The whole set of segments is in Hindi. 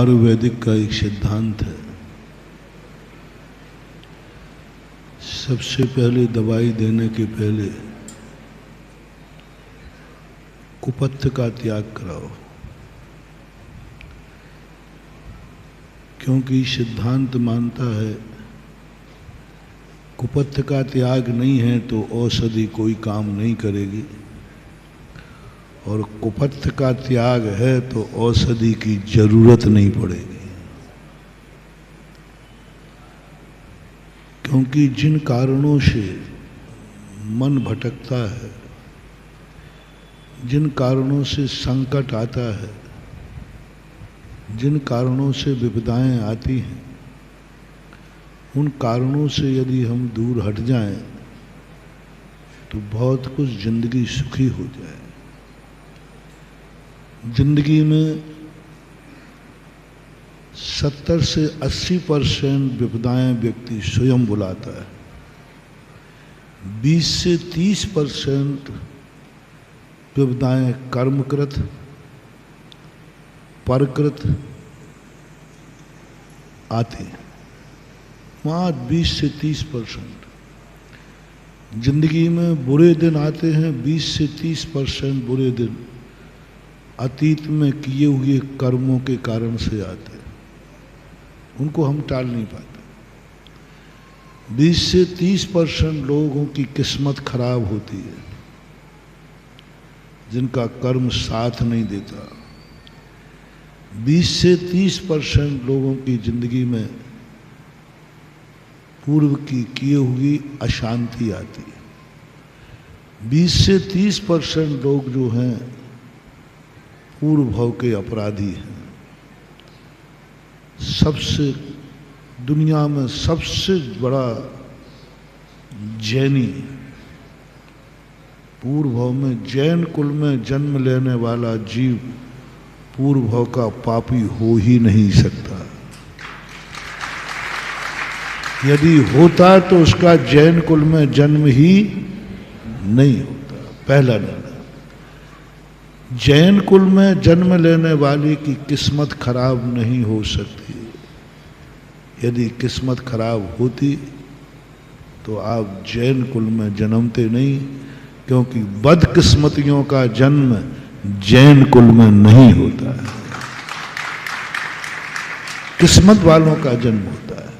आयुर्वेदिक का एक सिद्धांत है, सबसे पहले दवाई देने के पहले कुपथ्य का त्याग कराओ। क्योंकि सिद्धांत मानता है कुपथ्य का त्याग नहीं है तो औषधि कोई काम नहीं करेगी, और कुपथ्य का त्याग है तो औषधि की जरूरत नहीं पड़ेगी। क्योंकि जिन कारणों से मन भटकता है, जिन कारणों से संकट आता है, जिन कारणों से विपदाएं आती हैं, उन कारणों से यदि हम दूर हट जाएं तो बहुत कुछ जिंदगी सुखी हो जाए। जिंदगी में 70 से 80% विपदाएं व्यक्ति स्वयं बुलाता है, 20 से 30% विपदाएं कर्मकृत परकृत आती हैं। वहाँ 20 से 30% जिंदगी में बुरे दिन आते हैं। 20 से 30% बुरे दिन अतीत में किए हुए कर्मों के कारण से आते हैं, उनको हम टाल नहीं पाते। 20 से 30% लोगों की किस्मत खराब होती है, जिनका कर्म साथ नहीं देता। 20 से 30% लोगों की जिंदगी में पूर्व की किए हुई अशांति आती है। 20 से 30% लोग जो हैं पूर्व भाव के अपराधी हैं। सबसे दुनिया में सबसे बड़ा जैनी, पूर्व भाव में जैन कुल में जन्म लेने वाला जीव पूर्व भाव का पापी हो ही नहीं सकता। यदि होता तो उसका जैन कुल में जन्म ही नहीं होता। पहला निर्णय, जैन कुल में जन्म लेने वाले की किस्मत खराब नहीं हो सकती। यदि किस्मत खराब होती तो आप जैन कुल में जन्मते नहीं, क्योंकि बदकिस्मतियों का जन्म जैन कुल में नहीं होता है, किस्मत वालों का जन्म होता है।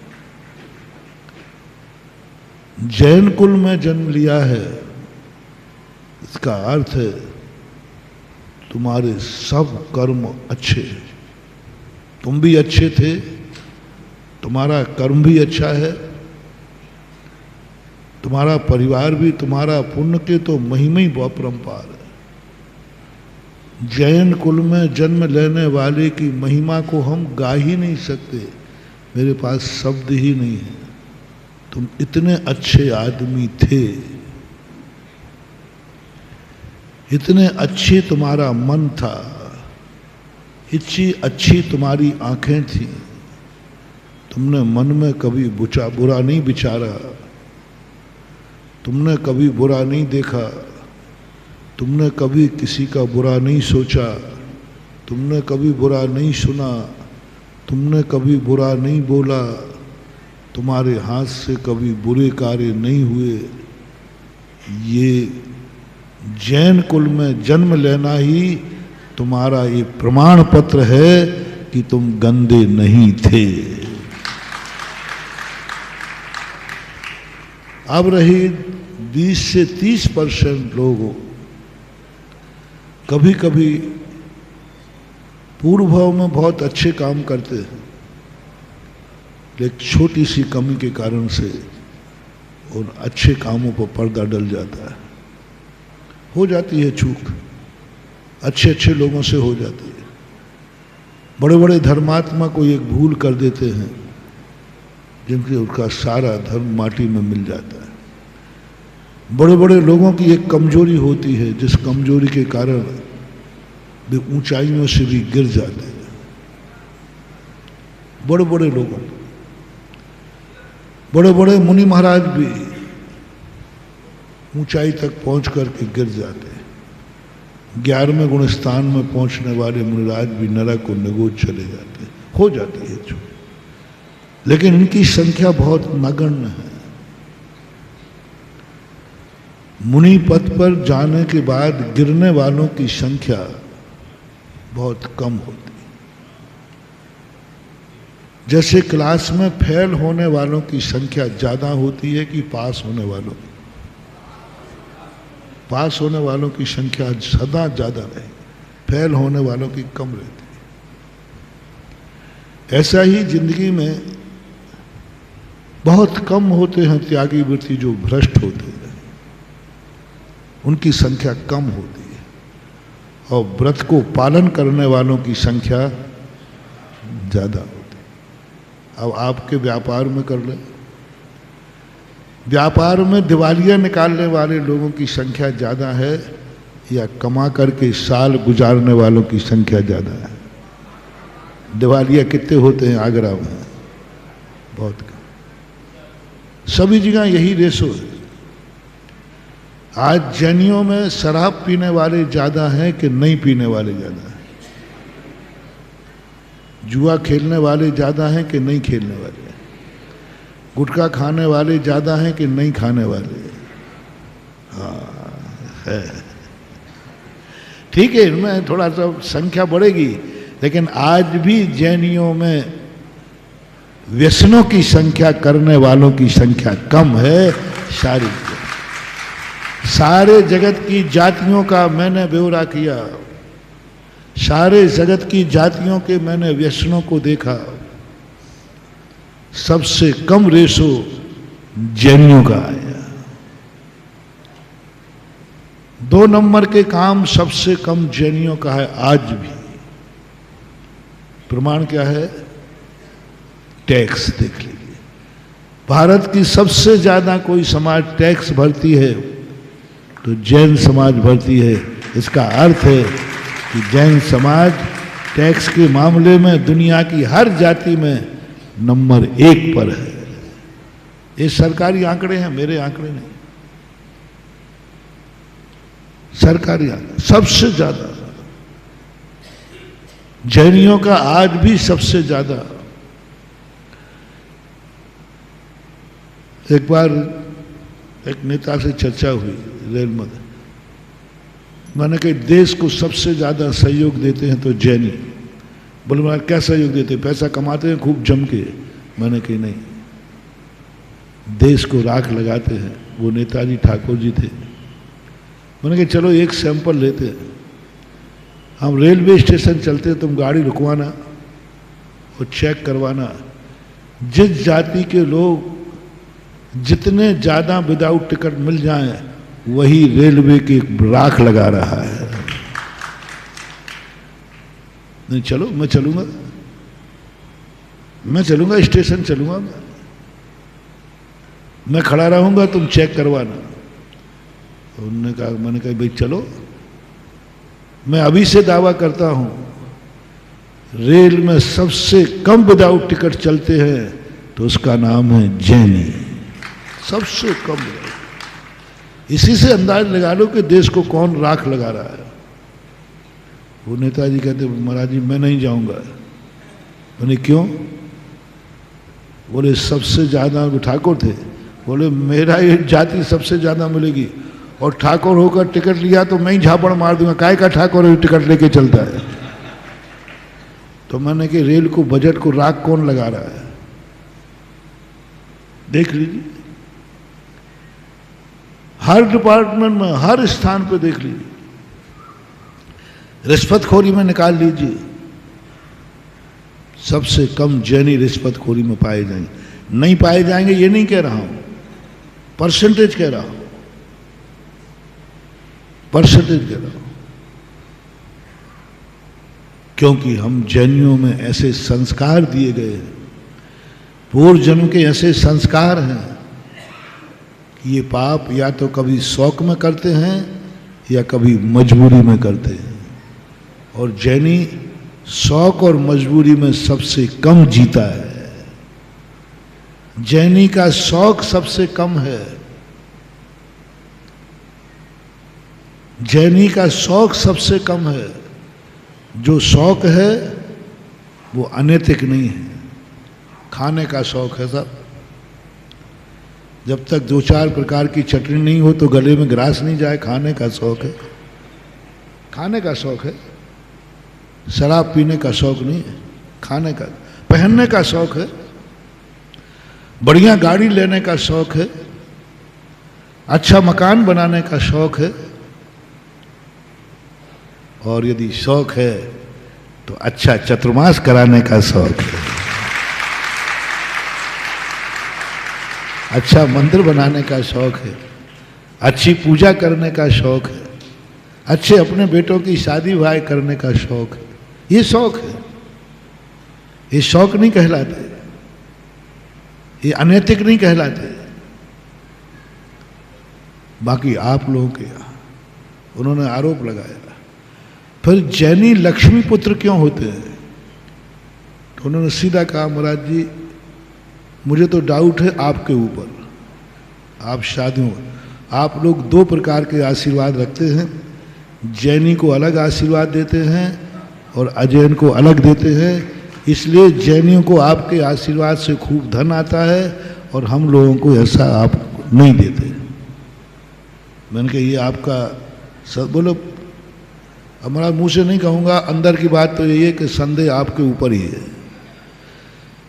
जैन कुल में जन्म लिया है, इसका अर्थ है तुम्हारे सब कर्म अच्छे हैं, तुम भी अच्छे थे, तुम्हारा कर्म भी अच्छा है, तुम्हारा परिवार भी, तुम्हारा पुण्य के तो महिमा ही अपरंपार है। जैन कुल में जन्म लेने वाले की महिमा को हम गा ही नहीं सकते, मेरे पास शब्द ही नहीं है। तुम इतने अच्छे आदमी थे, इतने अच्छे तुम्हारा मन था, इतनी अच्छी तुम्हारी आंखें थी, तुमने मन में कभी बुरा नहीं विचारा, तुमने कभी बुरा नहीं देखा, तुमने कभी किसी का बुरा नहीं सोचा, तुमने कभी बुरा नहीं सुना, तुमने कभी बुरा नहीं बोला, तुम्हारे हाथ से कभी बुरे कार्य नहीं हुए। ये जैन कुल में जन्म लेना ही तुम्हारा ये प्रमाण पत्र है कि तुम गंदे नहीं थे। अब रही 20 से 30% लोगों, कभी कभी पूर्व भाव में बहुत अच्छे काम करते हैं, लेकिन छोटी सी कमी के कारण से उन अच्छे कामों पर पर्दा डल जाता है। हो जाती है चूक, अच्छे अच्छे लोगों से हो जाती है। बड़े बड़े धर्मात्मा को एक भूल कर देते हैं, जिनसे उनका सारा धर्म माटी में मिल जाता है। बड़े बड़े लोगों की एक कमजोरी होती है, जिस कमजोरी के कारण वे ऊंचाइयों से भी गिर जाते हैं। बड़े बड़े लोगों, बड़े बड़े मुनि महाराज भी ऊंचाई तक पहुंच करके गिर जाते हैं। 11वें गुणस्थान में पहुंचने वाले मुनिराज भी नरक को निगोज चले जाते हैं। हो जाती है चूक, लेकिन इनकी संख्या बहुत नगण्य है। मुनि पद पर जाने के बाद गिरने वालों की संख्या बहुत कम होती है। जैसे क्लास में फेल होने वालों की संख्या ज्यादा होती है कि पास होने वालों की? पास होने वालों की संख्या सदा ज्यादा रहेगी, फेल होने वालों की कम रहती है। ऐसा ही जिंदगी में बहुत कम होते हैं त्यागी वृत्ति जो भ्रष्ट होते हैं, उनकी संख्या कम होती है, और व्रत को पालन करने वालों की संख्या ज्यादा होती है। अब आपके व्यापार में कर लें, व्यापार में दिवालिया निकालने वाले लोगों की संख्या ज्यादा है या कमा करके साल गुजारने वालों की संख्या ज्यादा है? दिवालिया कितने होते हैं आगरा में? बहुत कम। सभी जगह यही रेशो है। आज जैनियों में शराब पीने वाले ज्यादा हैं कि नहीं पीने वाले ज्यादा हैं? जुआ खेलने वाले ज्यादा हैं कि नहीं खेलने वाले? गुटखा खाने वाले ज्यादा हैं कि नहीं खाने वाले? हाँ है, ठीक है, इनमें थोड़ा सा संख्या बढ़ेगी, लेकिन आज भी जैनियों में व्यसनों की संख्या करने वालों की संख्या कम है। सारे जगत की जातियों का मैंने ब्यौरा किया, सारे जगत की जातियों के मैंने व्यसनों को देखा, सबसे कम रेशो जैनियों का आया। 2 नंबर के काम सबसे कम जैनियों का है आज भी। प्रमाण क्या है? टैक्स देख लीजिए। भारत की सबसे ज्यादा कोई समाज टैक्स भरती है तो जैन समाज भरती है। इसका अर्थ है कि जैन समाज टैक्स के मामले में दुनिया की हर जाति में नंबर 1 पर है। ये सरकारी आंकड़े हैं, मेरे आंकड़े नहीं, सरकारी आंकड़े। सबसे ज्यादा जैनियों का आज भी सबसे ज्यादा। एक बार एक नेता से चर्चा हुई रेल में, मैंने कहा देश को सबसे ज्यादा सहयोग देते हैं तो जैनी। बोले मैं क्या सहयोग देते? पैसा कमाते हैं खूब जम के। मैंने कही नहीं, देश को राख लगाते हैं। वो नेताजी ठाकुर जी थे। मैंने कहा चलो एक सैंपल लेते हैं, हम रेलवे स्टेशन चलते हैं, तुम गाड़ी रुकवाना और चेक करवाना, जिस जाति के लोग जितने ज्यादा विदाउट टिकट मिल जाएं वही रेलवे की राख लगा रहा है। नहीं चलो, मैं चलूंगा स्टेशन चलूंगा, मैं खड़ा रहूंगा, तुम चेक करवाना। उन्होंने कहा, मैंने कहा भाई चलो, मैं अभी से दावा करता हूं रेल में सबसे कम विदाउट टिकट चलते हैं तो उसका नाम है जैनी। सबसे कम। इसी से अंदाज लगा लो कि देश को कौन राख लगा रहा है। वो नेताजी कहते महाराज जी मैं नहीं जाऊंगा। मैंने क्यों? बोले सबसे ज्यादा, ठाकुर थे, बोले मेरा ये जाति सबसे ज्यादा मिलेगी और ठाकुर होकर टिकट लिया तो मैं ही झापड़ मार दूंगा, काय का ठाकुर टिकट लेके चलता है। तो मैंने कि रेल को, बजट को राख कौन लगा रहा है? देख लीजिए, हर डिपार्टमेंट में, हर स्थान पे देख लीजिए। रिश्वतखोरी में निकाल लीजिए, सबसे कम जैनी रिश्वतखोरी में पाए जाएंगे। नहीं पाए जाएंगे ये नहीं कह रहा हूं, परसेंटेज कह रहा हूं, परसेंटेज कह रहा हूं। क्योंकि हम जैनियों में ऐसे संस्कार दिए गए हैं, पूर्व जन्म के ऐसे संस्कार हैं कि ये पाप या तो कभी शौक में करते हैं या कभी मजबूरी में करते हैं। और जैनी शौक और मजबूरी में सबसे कम जीता है। जैनी का शौक सबसे कम है। जैनी का शौक सबसे कम है। जो शौक है वो अनैतिक नहीं है। खाने का शौक है साहब, जब तक 2-4 प्रकार की चटनी नहीं हो तो गले में ग्रास नहीं जाए, खाने का शौक है, खाने का शौक है। शराब पीने का शौक नहीं है, खाने का। पहनने का शौक है, बढ़िया गाड़ी लेने का शौक है, अच्छा मकान बनाने का शौक है, और यदि शौक है तो अच्छा चतुर्मास कराने का शौक है, अच्छा मंदिर बनाने का शौक है, अच्छी पूजा करने का शौक है, अच्छे अपने बेटों की शादी ब्याह करने का शौक है। ये शौक है, ये शौक नहीं कहलाते, ये अनैतिक नहीं कहलाते। बाकी आप लोगों के यहां उन्होंने आरोप लगाया फिर जैनी लक्ष्मी पुत्र क्यों होते हैं, तो उन्होंने सीधा कहा महाराज जी मुझे तो डाउट है आपके ऊपर, आप शादियों, आप लोग 2 प्रकार के आशीर्वाद रखते हैं, जैनी को अलग आशीर्वाद देते हैं और अजैन को अलग देते हैं, इसलिए जैनियों को आपके आशीर्वाद से खूब धन आता है और हम लोगों को ऐसा आप नहीं देते। मैंने कहा ये आपका सब बोलो, हमारा मुंह से नहीं कहूँगा, अंदर की बात तो यही है कि संदेह आपके ऊपर ही है,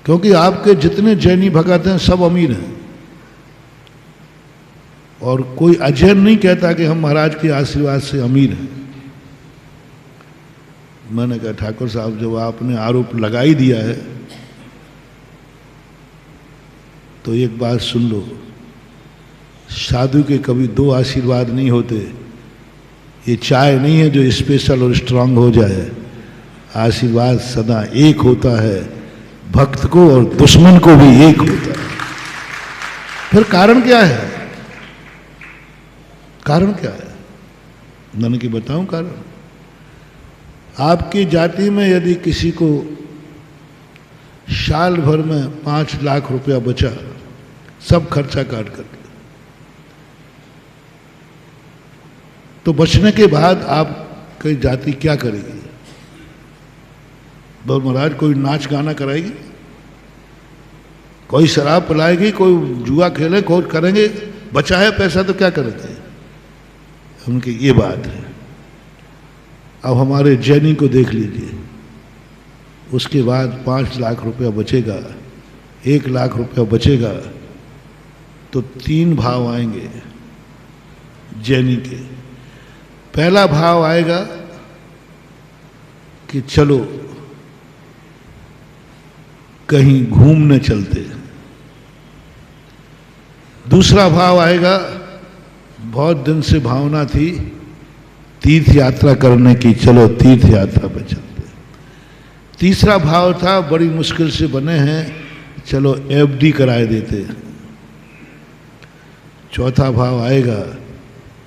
क्योंकि आपके जितने जैनी भगत हैं सब अमीर हैं और कोई अजैन नहीं कहता कि हम महाराज के आशीर्वाद से अमीर हैं। मैंने कहा ठाकुर साहब जब आपने आरोप लगा ही दिया है तो एक बात सुन लो, साधु के कभी 2 आशीर्वाद नहीं होते, ये चाय नहीं है जो स्पेशल और स्ट्रांग हो जाए, आशीर्वाद सदा एक होता है, भक्त को और दुश्मन को भी एक होता है। फिर कारण क्या है, कारण क्या है, मैंने की बताऊं कारण। आपकी जाति में यदि किसी को साल भर में 5 लाख रुपया बचा, सब खर्चा काट करके, तो बचने के बाद आपकी जाति क्या करेगी? बोल महाराज कोई नाच गाना कराएगी, कोई शराब पिलाएगी, कोई जुआ खेले, कोई करेंगे, बचा है पैसा तो क्या करेंगे? उनकी ये बात है। अब हमारे जैनी को देख लीजिए, उसके बाद 5 लाख रुपया बचेगा, 1 लाख रुपया बचेगा, तो 3 भाव आएंगे जैनी के। पहला भाव आएगा कि चलो कहीं घूमने चलते, दूसरा भाव आएगा बहुत दिन से भावना थी तीर्थ यात्रा करने की, चलो तीर्थ यात्रा पे चलते। तीसरा भाव था बड़ी मुश्किल से बने हैं, चलो एफडी कराए देते। चौथा भाव आएगा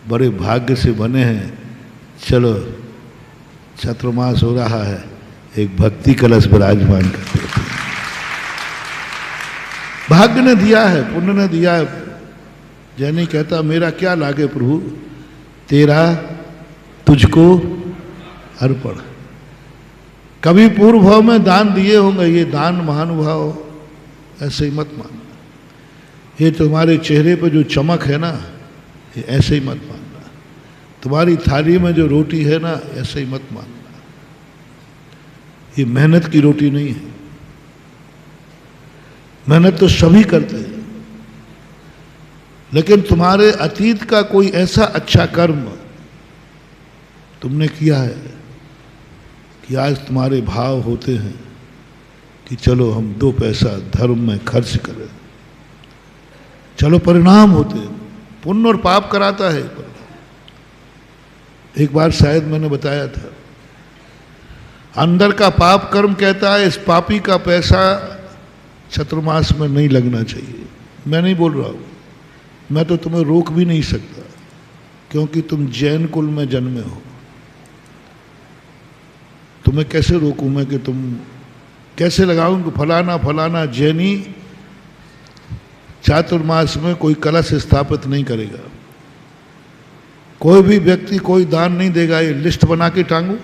बड़े भाग्य से बने हैं, चलो चतुर्मास हो रहा है, एक भक्ति कलश विराजमान करते। भाग्य ने दिया है, पुण्य ने दिया है। जैनी कहता मेरा क्या लागे प्रभु, तेरा तुझको अर्पण। कभी पूर्व भाव में दान दिए होंगे, ये दान महानुभाव ऐसे ही मत मानना। ये तुम्हारे चेहरे पे जो चमक है ना, ये ऐसे ही मत मानना। तुम्हारी थाली में जो रोटी है ना, ऐसे ही मत मानना। ये मेहनत की रोटी नहीं है। मेहनत तो सभी करते हैं, लेकिन तुम्हारे अतीत का कोई ऐसा अच्छा कर्म तुमने किया है कि आज तुम्हारे भाव होते हैं कि चलो हम 2 पैसा धर्म में खर्च करें, चलो परिणाम होते हैं। पुण्य और पाप कराता है। एक बार शायद मैंने बताया था, अंदर का पाप कर्म कहता है इस पापी का पैसा चतुर्मास में नहीं लगना चाहिए। मैं नहीं बोल रहा हूं, मैं तो तुम्हें रोक भी नहीं सकता, क्योंकि तुम जैन कुल में जन्मे हो। तुम्हें कैसे रोकूं मैं कि तुम कैसे लगाऊं कि फलाना फलाना जैनी चातुर्मास में कोई कलश स्थापित नहीं करेगा, कोई भी व्यक्ति कोई दान नहीं देगा, ये लिस्ट बना के टांगू?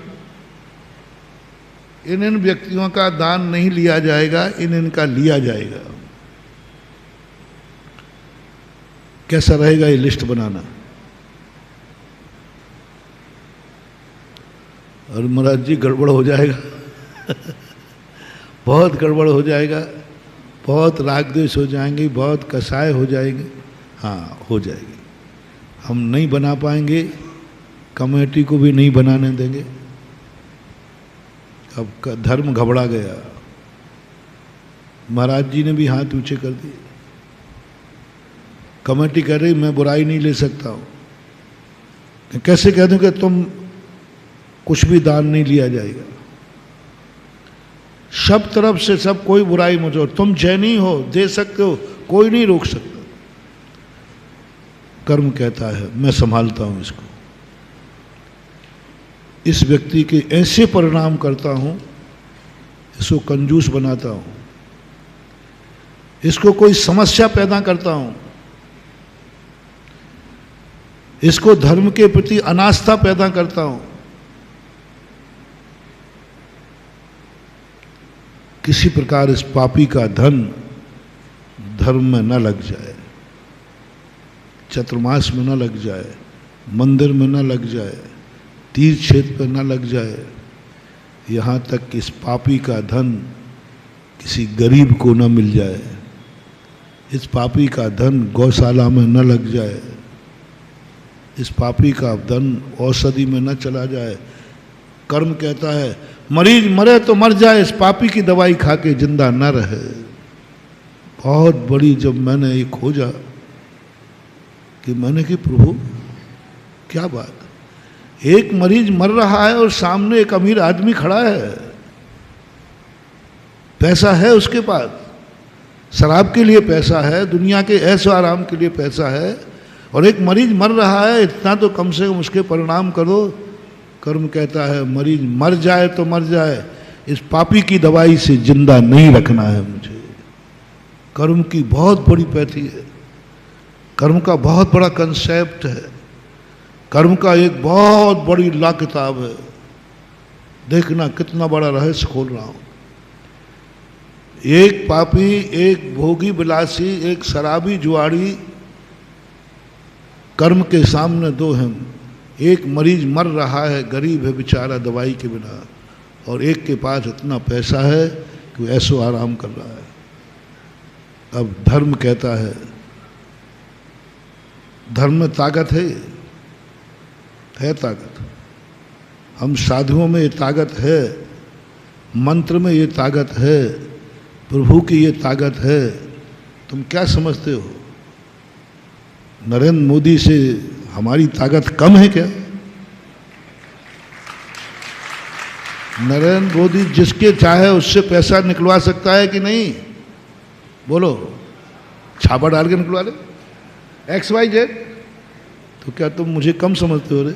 इन व्यक्तियों का दान नहीं लिया जाएगा, इनका लिया जाएगा। कैसा रहेगा ये लिस्ट बनाना? और महाराज जी गड़बड़ हो जाएगा बहुत गड़बड़ हो जाएगा, बहुत राग द्वेष हो जाएंगे, बहुत कसाय हो जाएंगे। हाँ, हो जाएगी। हम नहीं बना पाएंगे, कमेटी को भी नहीं बनाने देंगे। अब धर्म घबरा गया। महाराज जी ने भी हाथ ऊंचे कर दिए। कमेटी कह रही मैं बुराई नहीं ले सकता हूं। कैसे कह दूं कि तुम कुछ भी दान नहीं लिया जाएगा? सब तरफ से सब कोई बुराई मुझे, तुम जैनी हो, दे सकते हो, कोई नहीं रोक सकता। कर्म कहता है मैं संभालता हूं इसको, इस व्यक्ति के ऐसे परिणाम करता हूं, इसको कंजूस बनाता हूं, इसको कोई समस्या पैदा करता हूं, इसको धर्म के प्रति अनास्था पैदा करता हूं। किसी प्रकार इस पापी का धन धर्म में न लग जाए, चतुर्मास में न लग जाए, मंदिर में न लग जाए, तीर्थ क्षेत्र पर न लग जाए, यहाँ तक कि इस पापी का धन किसी गरीब को न मिल जाए, इस पापी का धन गौशाला में न लग जाए, इस पापी का धन औषधि में न चला जाए। कर्म कहता है मरीज मरे तो मर जाए, इस पापी की दवाई खा के जिंदा न रहे। बहुत बड़ी जब मैंने ये खोजा कि मैंने कि प्रभु क्या बात, एक मरीज मर रहा है और सामने एक अमीर आदमी खड़ा है, पैसा है उसके पास, शराब के लिए पैसा है, दुनिया के ऐशो आराम के लिए पैसा है, और एक मरीज मर रहा है, इतना तो कम से कम उसके परिणाम करो। कर्म कहता है मरीज मर जाए तो मर जाए, इस पापी की दवाई से जिंदा नहीं रखना है मुझे। कर्म की बहुत बड़ी पैथी है, कर्म का बहुत बड़ा कंसेप्ट है, कर्म का एक बहुत बड़ी ला किताब है। देखना कितना बड़ा रहस्य खोल रहा हूं। एक पापी, एक भोगी विलासी, एक शराबी जुआड़ी, कर्म के सामने दो हैं। एक मरीज मर रहा है, गरीब है बेचारा दवाई के बिना, और एक के पास इतना पैसा है कि वो ऐसो आराम कर रहा है। अब धर्म कहता है, धर्म में ताकत है ताकत। हम साधुओं में ये ताकत है, मंत्र में ये ताकत है, प्रभु की ये ताकत है। तुम क्या समझते हो, नरेंद्र मोदी से हमारी ताकत कम है क्या? नरेंद्र मोदी जिसके चाहे उससे पैसा निकलवा सकता है कि नहीं? बोलो, छापा डाल के निकलवा ले, XYZ। तो क्या तुम मुझे कम समझते हो रे?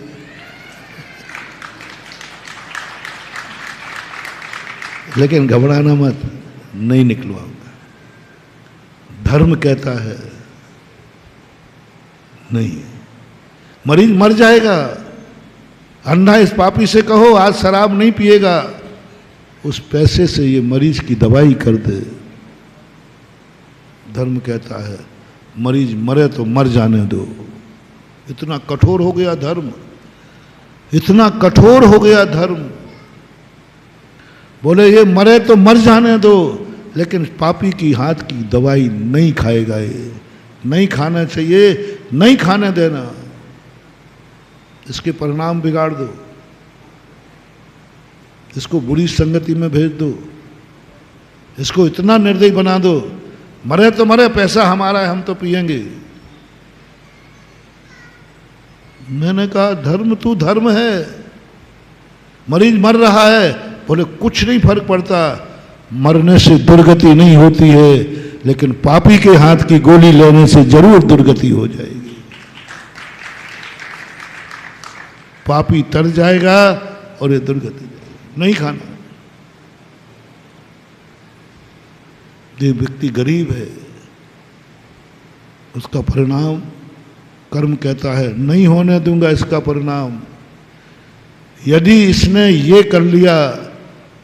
लेकिन घबराना मत, नहीं निकलवाऊंगा। धर्म कहता है नहीं, मरीज मर जाएगा। अंधा इस पापी से कहो आज शराब नहीं पिएगा, उस पैसे से ये मरीज की दवाई कर दे। धर्म कहता है मरीज मरे तो मर जाने दो। इतना कठोर हो गया धर्म, इतना कठोर हो गया धर्म। बोले ये मरे तो मर जाने दो, लेकिन पापी की हाथ की दवाई नहीं खाएगा, ये नहीं खाना चाहिए, नहीं खाने देना। इसके परिणाम बिगाड़ दो, इसको बुरी संगति में भेज दो, इसको इतना निर्दयी बना दो, मरे तो मरे, पैसा हमारा है, हम तो पिएंगे। मैंने कहा धर्म तू धर्म है, मरीज मर रहा है, बोले कुछ नहीं फर्क पड़ता, मरने से दुर्गति नहीं होती है, लेकिन पापी के हाथ की गोली लेने से जरूर दुर्गति हो जाएगी। पापी तर जाएगा और ये दुर्गति जाएगी। नहीं खाना। ये व्यक्ति गरीब है, उसका परिणाम कर्म कहता है नहीं होने दूंगा इसका परिणाम। यदि इसने ये कर लिया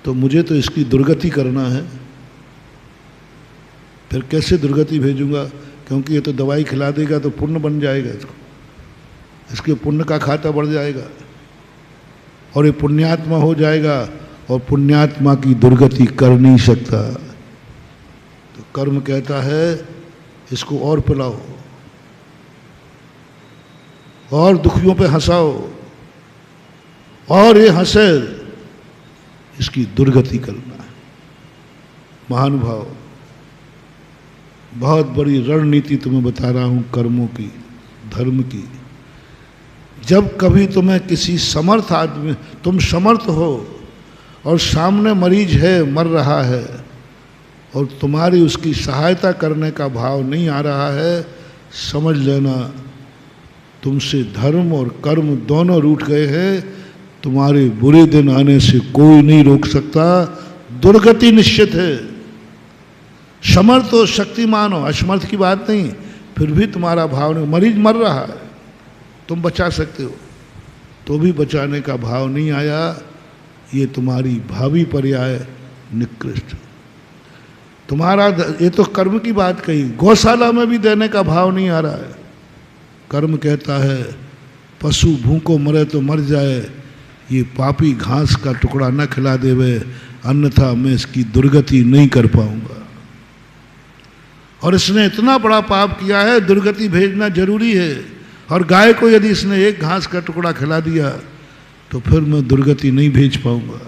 तो मुझे तो इसकी दुर्गति करना है। फिर कैसे दुर्गति भेजूंगा? क्योंकि ये तो दवाई खिला देगा तो पुण्य बन जाएगा, इसके पुण्य का खाता बढ़ जाएगा और ये पुण्यात्मा हो जाएगा, और पुण्यात्मा की दुर्गति कर नहीं सकता। तो कर्म कहता है इसको और पिलाओ और दुखियों पे हंसाओ और ये हंसे, इसकी दुर्गति करना है। महानुभाव, बहुत बड़ी रणनीति तुम्हें बता रहा हूं कर्मों की, धर्म की। जब कभी तुम्हें किसी समर्थ आदमी, तुम समर्थ हो और सामने मरीज है, मर रहा है, और तुम्हारी उसकी सहायता करने का भाव नहीं आ रहा है, समझ लेना तुमसे धर्म और कर्म दोनों रूठ गए हैं। तुम्हारे बुरे दिन आने से कोई नहीं रोक सकता, दुर्गति निश्चित है। समर्थ हो, शक्तिमान हो, असमर्थ की बात नहीं, फिर भी तुम्हारा भाव नहीं। मरीज मर रहा है, तुम बचा सकते हो, तो भी बचाने का भाव नहीं आया, ये तुम्हारी भावी पर्याय निकृष्ट। तुम्हारा ये तो कर्म की बात कही, गौशाला में भी देने का भाव नहीं आ रहा है। कर्म कहता है पशु भूखों मरे तो मर जाए, ये पापी घास का टुकड़ा न खिला देवे, अन्यथा मैं इसकी दुर्गति नहीं कर पाऊंगा। और इसने इतना बड़ा पाप किया है, दुर्गति भेजना जरूरी है। और गाय को यदि इसने एक घास का टुकड़ा खिला दिया तो फिर मैं दुर्गति नहीं भेज पाऊंगा।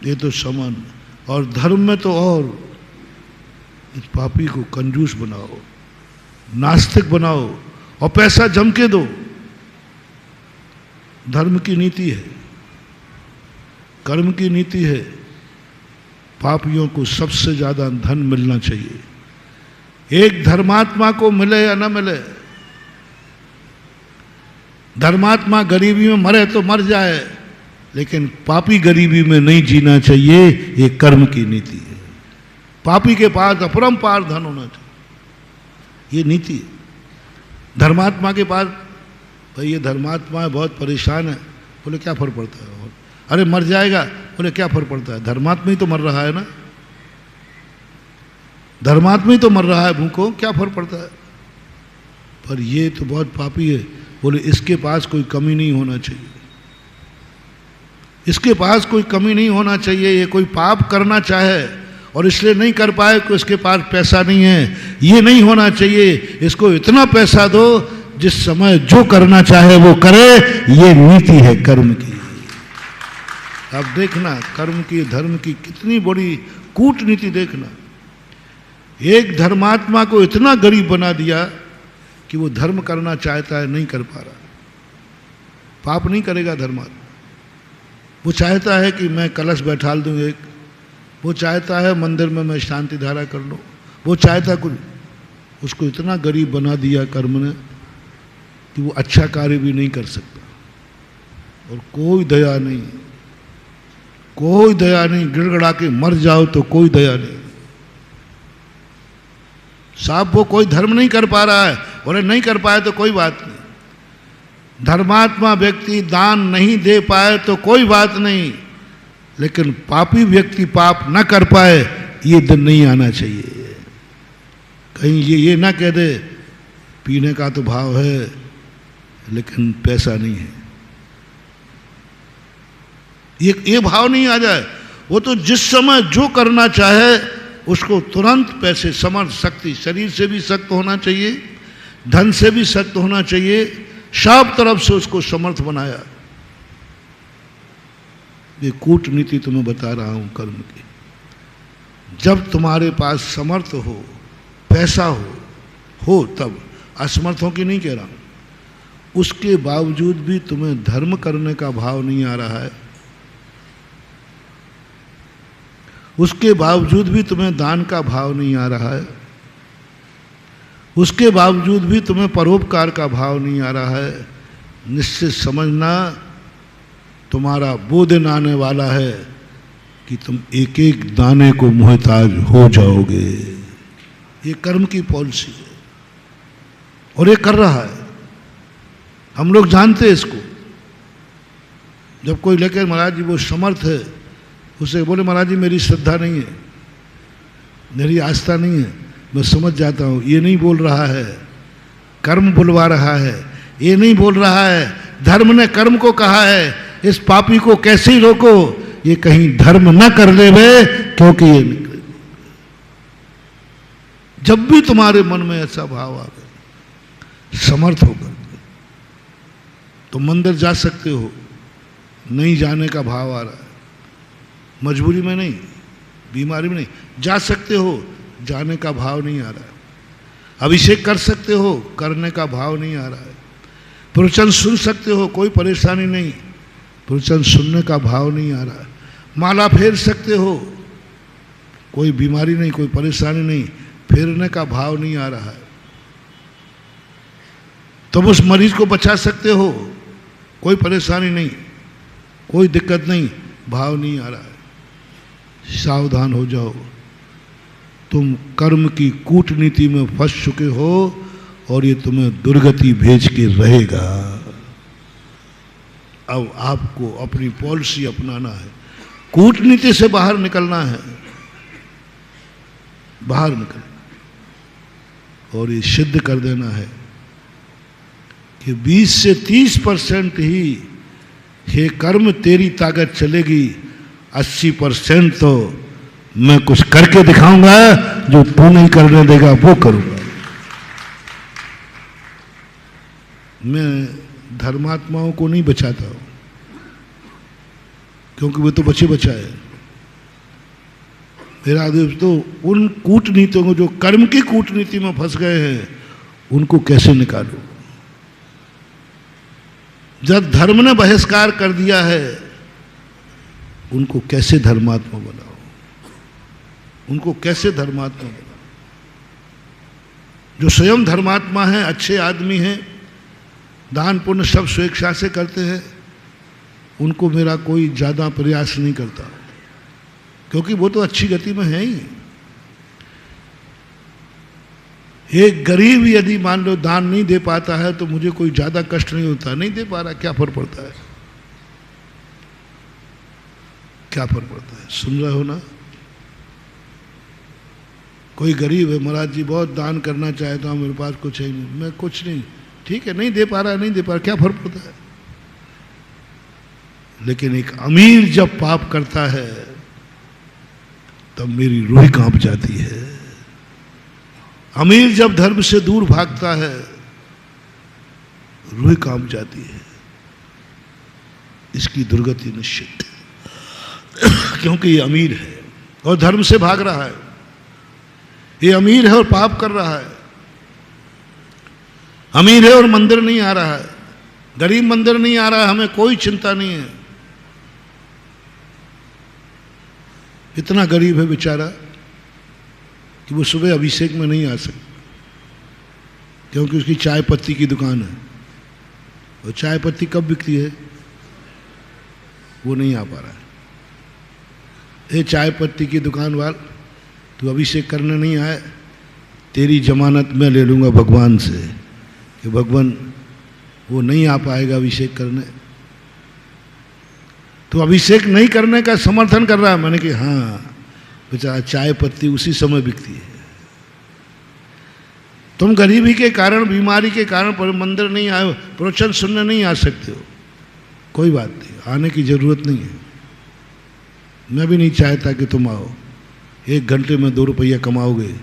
ये तो समान। और धर्म में तो और, इस पापी को कंजूस बनाओ, नास्तिक बनाओ और पैसा जम के दो। धर्म की नीति है, कर्म की नीति है। पापियों को सबसे ज्यादा धन मिलना चाहिए, एक धर्मात्मा को मिले या न मिले। धर्मात्मा गरीबी में मरे तो मर जाए, लेकिन पापी गरीबी में नहीं जीना चाहिए, ये कर्म की नीति है। पापी के पास अपरंपार धन होना चाहिए, ये नीति है। धर्मात्मा के पास, भाई ये धर्मात्मा है, बहुत परेशान है, बोले क्या फर्क पड़ता है, अरे मर जाएगा, बोले क्या फर्क पड़ता है, धर्मात्मा ही तो मर रहा है ना, धर्मात्मा ही तो मर रहा है, भूखों क्या फर्क पड़ता है। पर ये तो बहुत पापी है, बोले इसके पास कोई कमी नहीं होना चाहिए, इसके पास कोई कमी नहीं होना चाहिए। ये कोई पाप करना चाहे और इसलिए नहीं कर पाए कि उसके पास पैसा नहीं है, ये नहीं होना चाहिए। इसको इतना पैसा दो जिस समय जो करना चाहे वो करे, ये नीति है कर्म की। अब देखना कर्म की, धर्म की कितनी बड़ी कूटनीति देखना। एक धर्मात्मा को इतना गरीब बना दिया कि वो धर्म करना चाहता है, नहीं कर पा रहा। पाप नहीं करेगा धर्मात्मा, वो चाहता है कि मैं कलश बैठाल दूं एक, वो चाहता है मंदिर में मैं शांति धारा कर लूं, वो चाहता कुछ, उसको इतना गरीब बना दिया कर्म ने कि वो अच्छा कार्य भी नहीं कर सकता। और कोई दया नहीं, कोई दया नहीं, गिड़गड़ा के मर जाओ तो कोई दया नहीं। साहब वो कोई धर्म नहीं कर पा रहा है, बोले नहीं कर पाए तो कोई बात नहीं। धर्मात्मा व्यक्ति दान नहीं दे पाए तो कोई बात नहीं, लेकिन पापी व्यक्ति पाप न कर पाए, ये दिन नहीं आना चाहिए। कहीं ये ना कह दे पीने का तो भाव है लेकिन पैसा नहीं है, ये भाव नहीं आ जाए। वो तो जिस समय जो करना चाहे उसको तुरंत पैसे, समर्थ, शक्ति, शरीर से भी सख्त होना चाहिए, धन से भी सख्त होना चाहिए, सब तरफ से उसको समर्थ बनाया। ये कूटनीति तुम्हें बता रहा हूं कर्म की। जब तुम्हारे पास समर्थ हो, पैसा हो तब, असमर्थों की नहीं कह रहा हूं, उसके बावजूद भी तुम्हें धर्म करने का भाव नहीं आ रहा है, उसके बावजूद भी तुम्हें दान का भाव नहीं आ रहा है, उसके बावजूद भी तुम्हें परोपकार का भाव नहीं आ रहा है, निश्चित समझना तुम्हारा वो दिन आने वाला है कि तुम एक एक दाने को मोहताज हो जाओगे। ये कर्म की पॉलिसी है और ये कर रहा है, हम लोग जानते हैं इसको। जब कोई लेकर महाराज जी वो समर्थ है, उसे बोले महाराज जी मेरी श्रद्धा नहीं है, मेरी आस्था नहीं है, मैं समझ जाता हूँ ये नहीं बोल रहा है, कर्म बुलवा रहा है, ये नहीं बोल रहा है, धर्म ने कर्म को कहा है, इस पापी को कैसे ही रोको, ये कहीं धर्म न कर ले वे, क्योंकि ये निकले। जब भी तुम्हारे मन में ऐसा भाव आवे समर्थ होकर तो मंदिर जा सकते हो, नहीं जाने का भाव आ रहा है, मजबूरी में नहीं, बीमारी में नहीं, जा सकते हो, जाने का भाव नहीं आ रहा है, अभिषेक कर सकते हो, करने का भाव नहीं आ रहा है, प्रवचन सुन सकते हो, कोई परेशानी नहीं, प्रवचन सुनने का भाव नहीं आ रहा है, माला फेर सकते हो, कोई बीमारी नहीं, कोई परेशानी नहीं, फेरने का भाव नहीं आ रहा है, तुम उस मरीज को बचा सकते हो, कोई परेशानी नहीं, कोई दिक्कत नहीं, भाव नहीं आ रहा है, सावधान हो जाओ, तुम कर्म की कूटनीति में फंस चुके हो और ये तुम्हें दुर्गति भेज के रहेगा। अब आपको अपनी पॉलिसी अपनाना है, कूटनीति से बाहर निकलना है, बाहर निकलना और ये सिद्ध कर देना है कि 20 से 30% ही हे कर्म तेरी ताकत चलेगी, 80% तो मैं कुछ करके दिखाऊंगा, जो तू नहीं करने देगा वो करूंगा। मैं धर्मात्माओं को नहीं बचाता हूं, क्योंकि वे तो बचे बचाए। मेरा आदेश तो उन कूटनीतियों को जो कर्म की कूटनीति में फंस गए हैं, उनको कैसे निकालो। जब धर्म ने बहिष्कार कर दिया है, उनको कैसे धर्मात्मा बनाओ, उनको कैसे धर्मात्मा बनाओ। जो स्वयं धर्मात्मा हैं, अच्छे आदमी हैं, दान पुण्य सब स्वेच्छा से करते हैं, उनको मेरा कोई ज़्यादा प्रयास नहीं करता, क्योंकि वो तो अच्छी गति में है ही। एक गरीब यदि मान लो दान नहीं दे पाता है तो मुझे कोई ज़्यादा कष्ट नहीं होता, नहीं दे पा रहा, क्या फर्क पड़ता है, क्या फर्क पड़ता है। सुन रहे हो ना, कोई गरीब है, महाराज जी बहुत दान करना चाहता हूँ, मेरे पास कुछ है नहीं, मैं कुछ नहीं, ठीक है, नहीं दे पा रहा, नहीं दे पा रहा, क्या फर्क पड़ता है। लेकिन एक अमीर जब पाप करता है तब मेरी रूह कांप जाती है। अमीर जब धर्म से दूर भागता है, रूह कांप जाती है। इसकी दुर्गति निश्चित है, क्योंकि ये अमीर है और धर्म से भाग रहा है। ये अमीर है और पाप कर रहा है, अमीर है और मंदिर नहीं आ रहा है, गरीब मंदिर नहीं आ रहा है, हमें कोई चिंता नहीं है। इतना गरीब है बेचारा कि वो सुबह अभिषेक में नहीं आ सकता, क्योंकि उसकी चाय पत्ती की दुकान है, और चाय पत्ती कब बिकती है वो नहीं आ पा रहा है। ये चाय पत्ती की दुकान वाल, तू अभिषेक करने नहीं आए, तेरी जमानत मैं ले लूँगा भगवान से कि भगवान वो नहीं आ पाएगा अभिषेक करने। तो अभिषेक नहीं करने का समर्थन कर रहा है। मैंने कहा हाँ बेचारा, चाय पत्ती उसी समय बिकती है। तुम गरीबी के कारण, बीमारी के कारण पर मंदिर नहीं आए हो, प्रवचन सुनने नहीं आ सकते हो, कोई बात नहीं, आने की जरूरत नहीं है। मैं भी नहीं चाहता कि तुम आओ, 1 घंटे में 2 रुपया कमाओगे,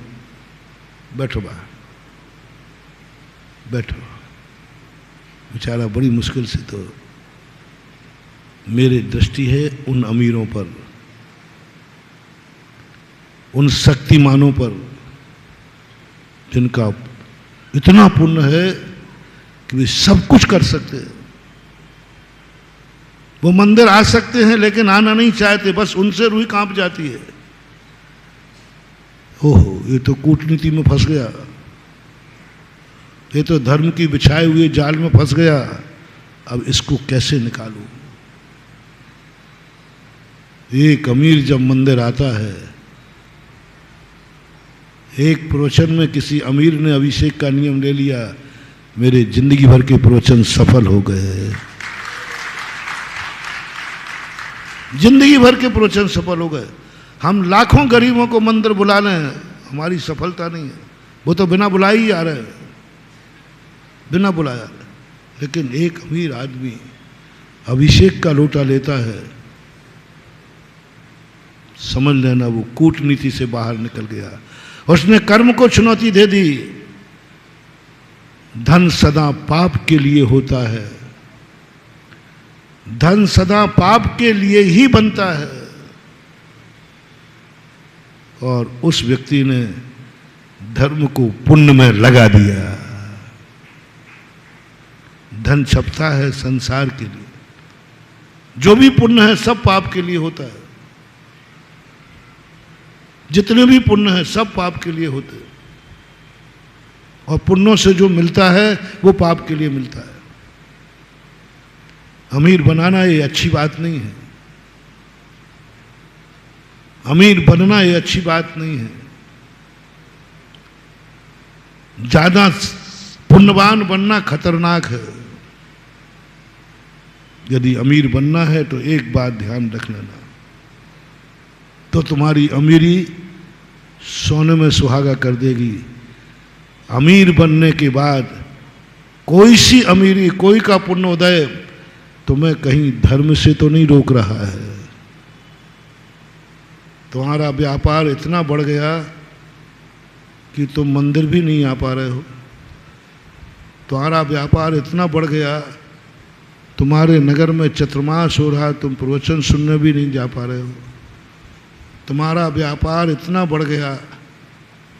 बैठो बाहर, बैठो। बेचारा बड़ी मुश्किल से, तो मेरी दृष्टि है उन अमीरों पर, उन शक्तिमानों पर जिनका इतना पुण्य है कि वे सब कुछ कर सकते हैं। वो मंदिर आ सकते हैं लेकिन आना नहीं चाहते, बस उनसे रूह कांप जाती है। ओहो, ये तो कूटनीति में फंस गया, ये तो धर्म की बिछाए हुए जाल में फंस गया, अब इसको कैसे निकालूं। एक अमीर जब मंदिर आता है, एक प्रवचन में किसी अमीर ने अभिषेक का नियम ले लिया, मेरे जिंदगी भर के प्रवचन सफल हो गए। जिंदगी भर के प्रवचन सफल हो गए। हम लाखों गरीबों को मंदिर बुला रहे हैं, हमारी सफलता नहीं है। वो तो बिना बुलाए ही आ रहे हैं, बिना बुलाया। लेकिन एक अमीर आदमी अभिषेक का लोटा लेता है, समझ लेना वो कूटनीति से बाहर निकल गया। उसने कर्म को चुनौती दे दी। धन सदा पाप के लिए होता है, धन सदा पाप के लिए ही बनता है। और उस व्यक्ति ने धर्म को पुण्य में लगा दिया। धन छपता है संसार के लिए, जो भी पुण्य है सब पाप के लिए होता है। जितने भी पुण्य है सब पाप के लिए होते हैं, और पुण्यों से जो मिलता है वो पाप के लिए मिलता है। अमीर बनाना ये अच्छी बात नहीं है, अमीर बनना ये अच्छी बात नहीं है। ज्यादा पुण्यवान बनना खतरनाक है। यदि अमीर बनना है तो एक बात ध्यान रख लेना, तो तुम्हारी अमीरी सोने में सुहागा कर देगी। अमीर बनने के बाद कोई सी अमीरी, कोई का पुण्योदय तुम्हें कहीं धर्म से तो नहीं रोक रहा है। तुम्हारा व्यापार इतना बढ़ गया कि तुम मंदिर भी नहीं आ पा रहे हो। तुम्हारा व्यापार इतना बढ़ गया, तुम्हारे नगर में चतुर्मास हो रहा, तुम प्रवचन सुनने भी नहीं जा पा रहे हो। तुम्हारा व्यापार इतना बढ़ गया,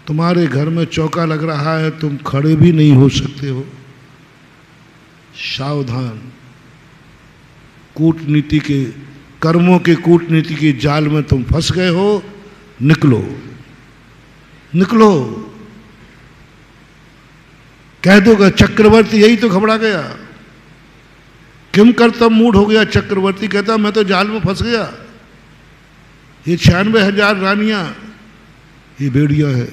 तुम्हारे घर में चौका लग रहा है, तुम खड़े भी नहीं हो सकते हो। सावधान, कूटनीति के, कर्मों के कूटनीति के जाल में तुम फंस गए हो। निकलो, निकलो। कह दोगे चक्रवर्ती, यही तो घबरा गया। किम करतम मूड हो गया चक्रवर्ती, कहता मैं तो जाल में फंस गया। ये 96,000 रानियां, ये बेड़ियां है।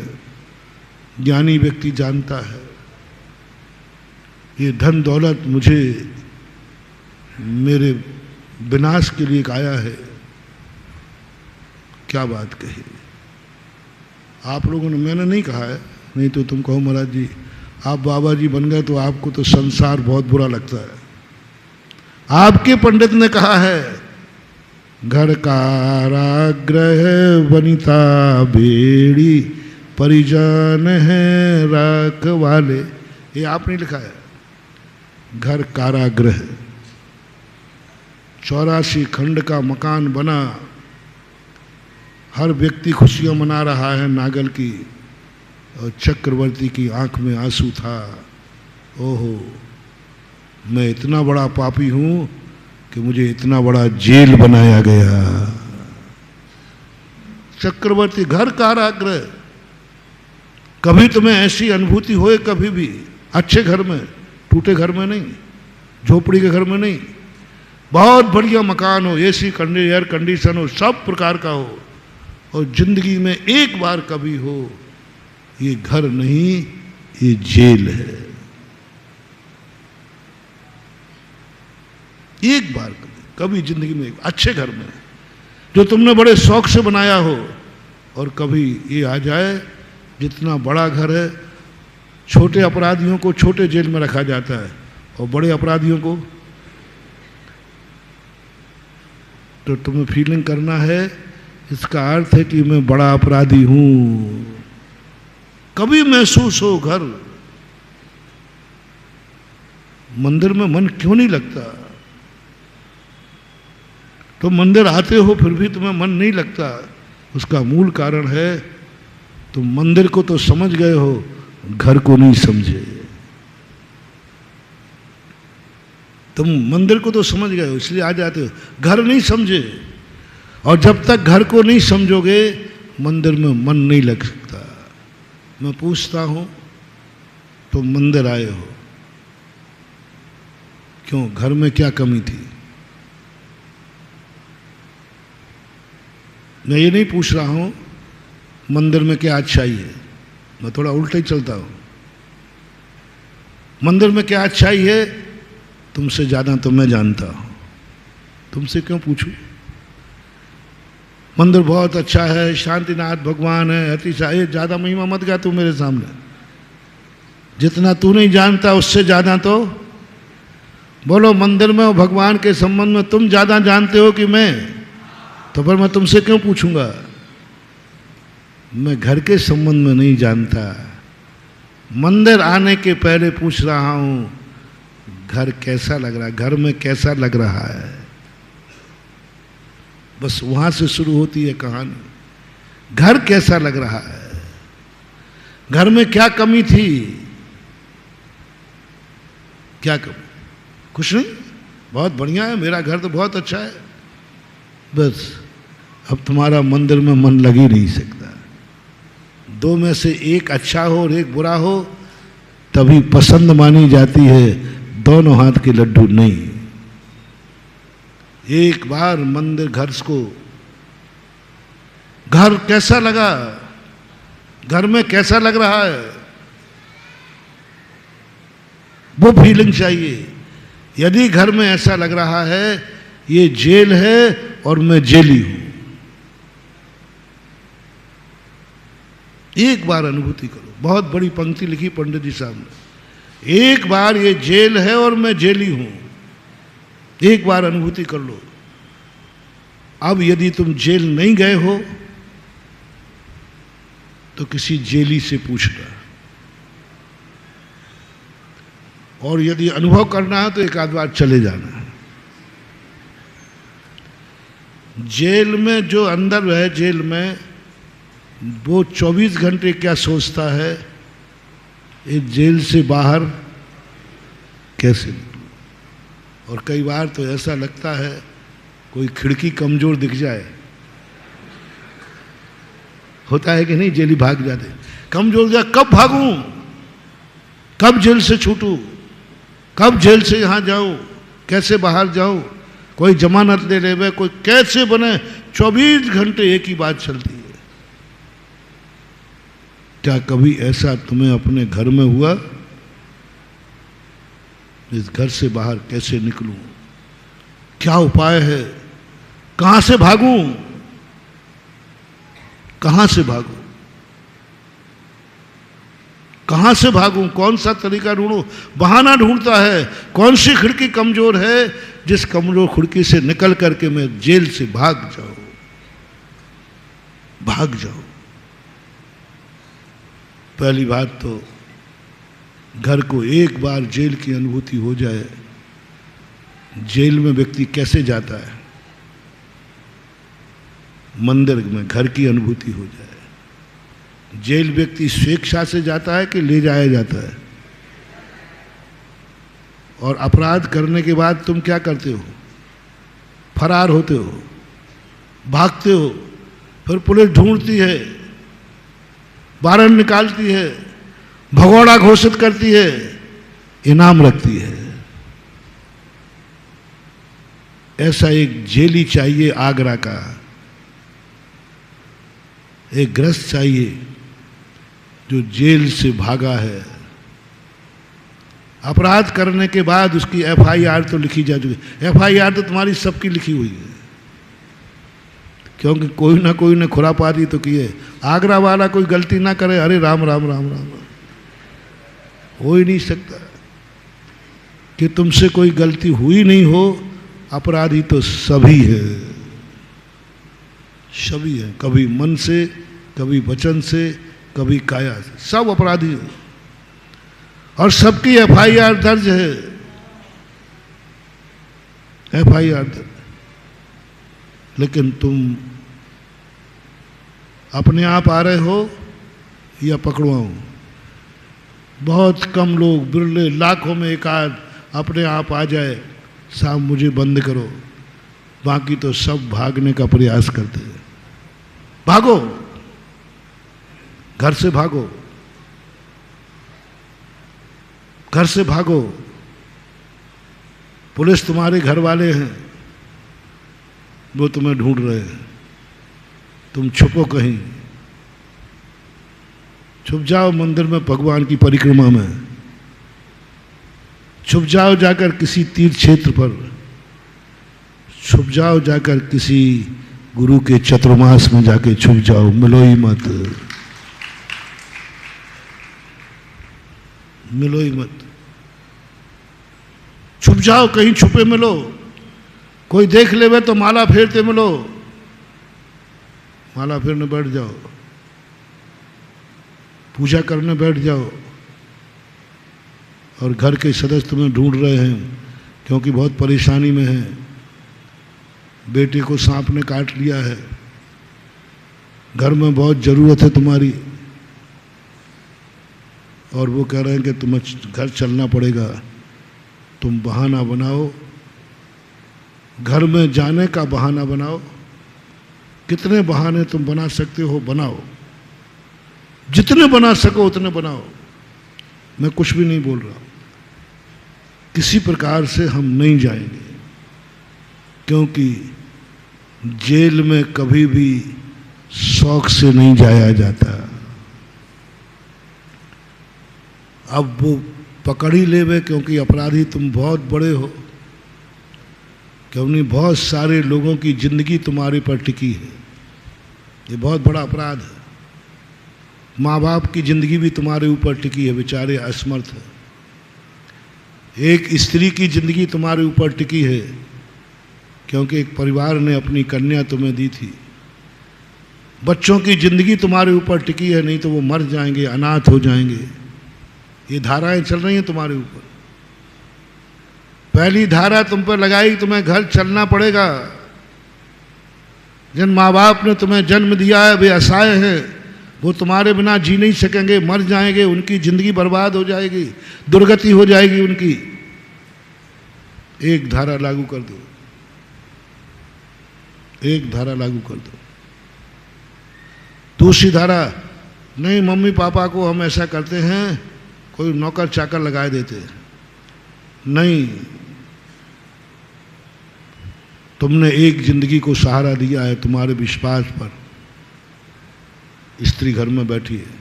ज्ञानी व्यक्ति जानता है ये धन दौलत मुझे मेरे विनाश के लिए आया है। क्या बात कही आप लोगों ने, मैंने नहीं कहा है, नहीं तो तुम कहो महाराज जी आप बाबा जी बन गए तो आपको तो संसार बहुत बुरा लगता है। आपके पंडित ने कहा है, घर कारागृह वनिता बेड़ी परिजन है रखवाले। ये आपने लिखा है। घर कारागृह, 84 खंड का मकान बना, हर व्यक्ति खुशियां मना रहा है नागल की, और चक्रवर्ती की आंख में आंसू था। ओहो, मैं इतना बड़ा पापी हूं कि मुझे इतना बड़ा जेल बनाया गया। चक्रवर्ती, घर कारागृह। कभी तुम्हें ऐसी अनुभूति होए, कभी भी अच्छे घर में, टूटे घर में नहीं, झोपड़ी के घर में नहीं, बहुत बढ़िया मकान हो, एसी एयर कंडीशन हो, सब प्रकार का हो, और जिंदगी में एक बार कभी हो, ये घर नहीं ये जेल है। एक बार कभी जिंदगी में, अच्छे घर में जो तुमने बड़े शौक से बनाया हो, और कभी ये आ जाए, जितना बड़ा घर है, छोटे अपराधियों को छोटे जेल में रखा जाता है, और बड़े अपराधियों को, तो तुम्हें फीलिंग करना है, इसका अर्थ है कि मैं बड़ा अपराधी हूं। कभी महसूस हो घर, मंदिर में मन क्यों नहीं लगता? तो मंदिर आते हो फिर भी तुम्हें मन नहीं लगता, उसका मूल कारण है तुम मंदिर को तो समझ गए हो, घर को नहीं समझे। तुम मंदिर को तो समझ गए हो इसलिए आ जाते हो, घर नहीं समझे। और जब तक घर को नहीं समझोगे मंदिर में मन नहीं लग सकता। मैं पूछता हूं, तुम मंदिर आए हो क्यों? घर में क्या कमी थी? मैं ये नहीं पूछ रहा हूं मंदिर में क्या अच्छाई है, मैं थोड़ा उल्टा ही चलता हूं। मंदिर में क्या अच्छाई है तुमसे ज्यादा तो मैं जानता हूं, तुमसे क्यों पूछूं? मंदिर बहुत अच्छा है, शांतिनाथ भगवान है, अतिशय, ये ज़्यादा महिमा मत गा तू मेरे सामने। जितना तू नहीं जानता उससे ज़्यादा तो बोलो मंदिर में और भगवान के संबंध में तुम ज़्यादा जानते हो कि मैं? तो फिर मैं तुमसे क्यों पूछूंगा? मैं घर के संबंध में नहीं जानता, मंदिर आने के पहले पूछ रहा हूँ घर कैसा लग रहा है, घर में कैसा लग रहा है। बस वहां से शुरू होती है कहानी। घर कैसा लग रहा है, घर में क्या कमी थी, क्या कमी? कुछ नहीं, बहुत बढ़िया है, मेरा घर तो बहुत अच्छा है। बस अब तुम्हारा मंदिर में मन लग ही नहीं सकता। दो में से एक अच्छा हो और एक बुरा हो तभी पसंद मानी जाती है, दोनों हाथ के लड्डू नहीं। एक बार मंदिर घर कैसा लगा, घर में कैसा लग रहा है, वो फीलिंग चाहिए। यदि घर में ऐसा लग रहा है ये जेल है और मैं जेली हूं, एक बार अनुभूति करो। बहुत बड़ी पंक्ति लिखी पंडित जी साहब ने, एक बार ये जेल है और मैं जेली हूं, एक बार अनुभूति कर लो। अब यदि तुम जेल नहीं गए हो तो किसी जेली से पूछना, और यदि अनुभव करना है तो एक आध बार चले जाना। जेल में जो अंदर है, जेल में वो 24 घंटे क्या सोचता है, इस जेल से बाहर कैसे निकलूं। और कई बार तो ऐसा लगता है कोई खिड़की कमजोर दिख जाए, होता है कि नहीं, जेली भाग जाते, कमजोर जाए, कब भागूं, कब जेल से छूटूं, कब जेल से यहां जाऊं, कैसे बाहर जाऊं, कोई जमानत ले ले, कोई कैसे बने। 24 घंटे एक ही बात चलती है। क्या कभी ऐसा तुम्हें अपने घर में हुआ, इस घर से बाहर कैसे निकलूं, क्या उपाय है, कहां से भागूं, कहां से भागूं, कहां से भागूं, कौन सा तरीका ढूंढूं? बहाना ढूंढता है, कौन सी खिड़की कमजोर है जिस कमजोर खिड़की से निकल करके मैं जेल से भाग जाऊं, भाग जाऊं। पहली बात तो घर को एक बार जेल की अनुभूति हो जाए। जेल में व्यक्ति कैसे जाता है, मंदिर में घर की अनुभूति हो जाए। जेल व्यक्ति स्वेच्छा से जाता है कि ले जाया जाता है? और अपराध करने के बाद तुम क्या करते हो? फरार होते हो, भागते हो, फिर पुलिस ढूंढती है, बाहर निकालती है, भगोड़ा घोषित करती है, इनाम रखती है। ऐसा एक जेली चाहिए आगरा का, एक ग्रस्त चाहिए जो जेल से भागा है। अपराध करने के बाद उसकी एफआईआर तो लिखी जा चुकी। एफआईआर तो तुम्हारी सबकी लिखी हुई है, क्योंकि कोई ना कोई ने खुरापाती तो की है। आगरा वाला कोई गलती ना करे, अरे राम राम राम राम, हो ही नहीं सकता कि तुमसे कोई गलती हुई नहीं हो। अपराधी तो सभी है, सभी है, कभी मन से, कभी वचन से, कभी काया से, सब अपराधी है और सबकी एफआईआर दर्ज है, एफआईआर दर्ज। लेकिन तुम अपने आप आ रहे हो या पकड़वाऊं? बहुत कम लोग, बिरले, लाखों में एक आध अपने आप आ जाए, साहब मुझे बंद करो, बाकी तो सब भागने का प्रयास करते हैं। भागो, घर से भागो, घर से भागो। पुलिस तुम्हारे घर वाले हैं, वो तुम्हें ढूंढ रहे हैं, तुम छुपो कहीं, छुप जाओ मंदिर में, भगवान की परिक्रमा में छुप जाओ, जाकर किसी तीर्थ क्षेत्र पर छुप जाओ, जाकर किसी गुरु के चतुर्मास में जाके छुप जाओ, मिलो ही मत, मिलो ही मत, छुप जाओ, कहीं छुपे मिलो, कोई देख लेवे तो माला फेरते मिलो, माला फेरने बैठ जाओ, पूजा करने बैठ जाओ, और घर के सदस्य तुम्हें ढूंढ रहे हैं क्योंकि बहुत परेशानी में है, बेटे को सांप ने काट लिया है, घर में बहुत ज़रूरत है तुम्हारी, और वो कह रहे हैं कि तुम्हें घर चलना पड़ेगा, तुम बहाना बनाओ, घर में जाने का बहाना बनाओ, कितने बहाने तुम बना सकते हो बनाओ, जितने बना सको उतने बनाओ, मैं कुछ भी नहीं बोल रहा, किसी प्रकार से हम नहीं जाएंगे, क्योंकि जेल में कभी भी शौक से नहीं जाया जाता। अब वो पकड़ ही लेवे क्योंकि अपराधी तुम बहुत बड़े हो, क्योंकि बहुत सारे लोगों की जिंदगी तुम्हारे पर टिकी है, ये बहुत बड़ा अपराध है, माँ बाप की जिंदगी भी तुम्हारे ऊपर टिकी है, बेचारे असमर्थ है, एक स्त्री की जिंदगी तुम्हारे ऊपर टिकी है क्योंकि एक परिवार ने अपनी कन्या तुम्हें दी थी, बच्चों की जिंदगी तुम्हारे ऊपर टिकी है, नहीं तो वो मर जाएंगे, अनाथ हो जाएंगे, ये धाराएं चल रही हैं तुम्हारे ऊपर। पहली धारा तुम पर लगाई, तुम्हें घर चलना पड़ेगा, जिन माँ बाप ने तुम्हें जन्म दिया है वे असहाय हैं, वो तुम्हारे बिना जी नहीं सकेंगे, मर जाएंगे, उनकी जिंदगी बर्बाद हो जाएगी, दुर्गति हो जाएगी उनकी। एक धारा लागू कर दो, एक धारा लागू कर दो। दूसरी धारा, नहीं मम्मी पापा को हम ऐसा करते हैं, कोई नौकर चाकर लगाए देते, नहीं, तुमने एक जिंदगी को सहारा दिया है, तुम्हारे विश्वास पर स्त्री घर में बैठी है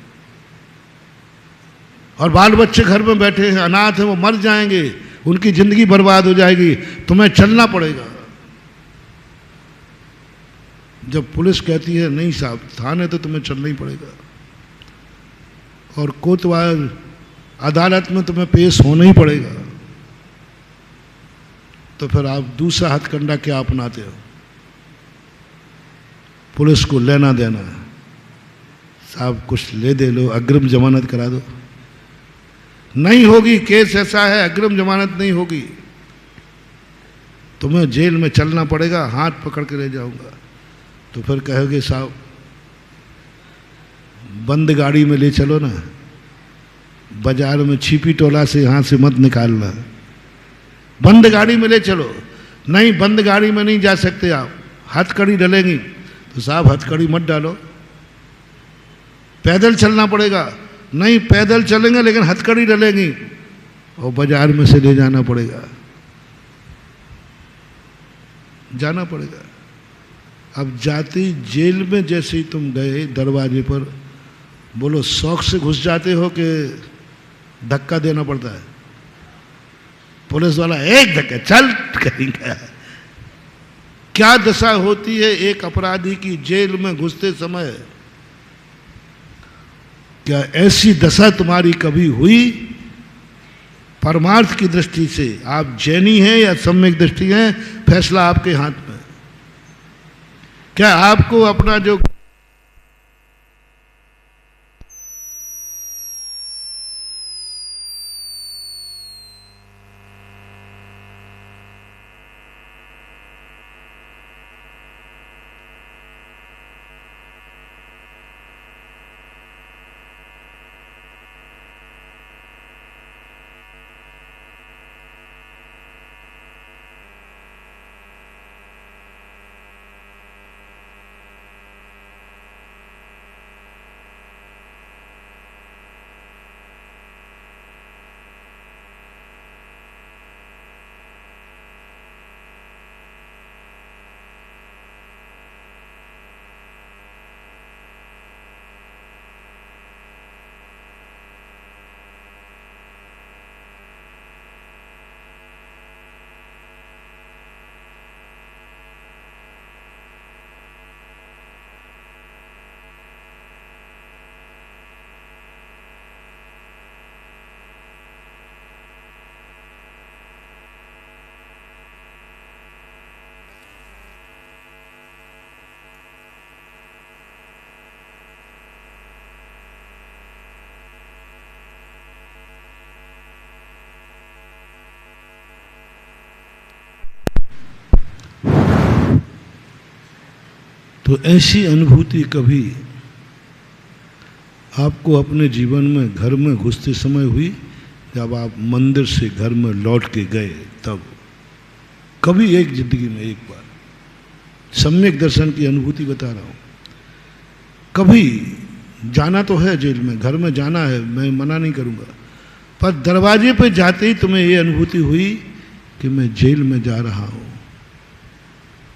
और बाल बच्चे घर में बैठे हैं, अनाथ हैं, वो मर जाएंगे, उनकी जिंदगी बर्बाद हो जाएगी, तुम्हें चलना पड़ेगा। जब पुलिस कहती है नहीं साहब थाने तो तुम्हें चलना ही पड़ेगा, और कोतवाल अदालत में तुम्हें पेश होना ही पड़ेगा, तो फिर आप दूसरा हथकंडा क्या अपनाते हो? पुलिस को लेना देना, साहब कुछ ले दे लो, अग्रिम जमानत करा दो, नहीं होगी, केस ऐसा है अग्रिम जमानत नहीं होगी, तुम्हें जेल में चलना पड़ेगा, हाथ पकड़ के ले जाऊंगा, तो फिर कहोगे साहब बंद गाड़ी में ले चलो ना, बाजार में छिपी टोला से यहाँ से मत निकालना, बंद गाड़ी में ले चलो, नहीं बंद गाड़ी में नहीं जा सकते आप, हथकड़ी डलेंगी, तो साहब हथकड़ी मत डालो, पैदल चलना पड़ेगा, नहीं पैदल चलेंगे लेकिन हथकड़ी डलेंगी, और बाजार में से ले जाना पड़ेगा, जाना पड़ेगा। अब जाती जेल में जैसे ही तुम गए दरवाजे पर, बोलो शौक से घुस जाते हो कि धक्का देना पड़ता है? पुलिस वाला एक धक्का चल करेंगे। क्या दशा होती है एक अपराधी की जेल में घुसते समय? क्या ऐसी दशा तुम्हारी कभी हुई? परमार्थ की दृष्टि से आप जैनी हैं या सम्यक दृष्टि हैं, फैसला आपके हाथ में। क्या आपको अपना जो तो ऐसी अनुभूति कभी आपको अपने जीवन में घर में घुसते समय हुई? जब आप मंदिर से घर में लौट के गए तब? कभी एक जिंदगी में एक बार सम्यक दर्शन की अनुभूति बता रहा हूँ। कभी जाना तो है जेल में, घर में जाना है, मैं मना नहीं करूँगा, पर दरवाजे पे जाते ही तुम्हें ये अनुभूति हुई कि मैं जेल में जा रहा हूँ।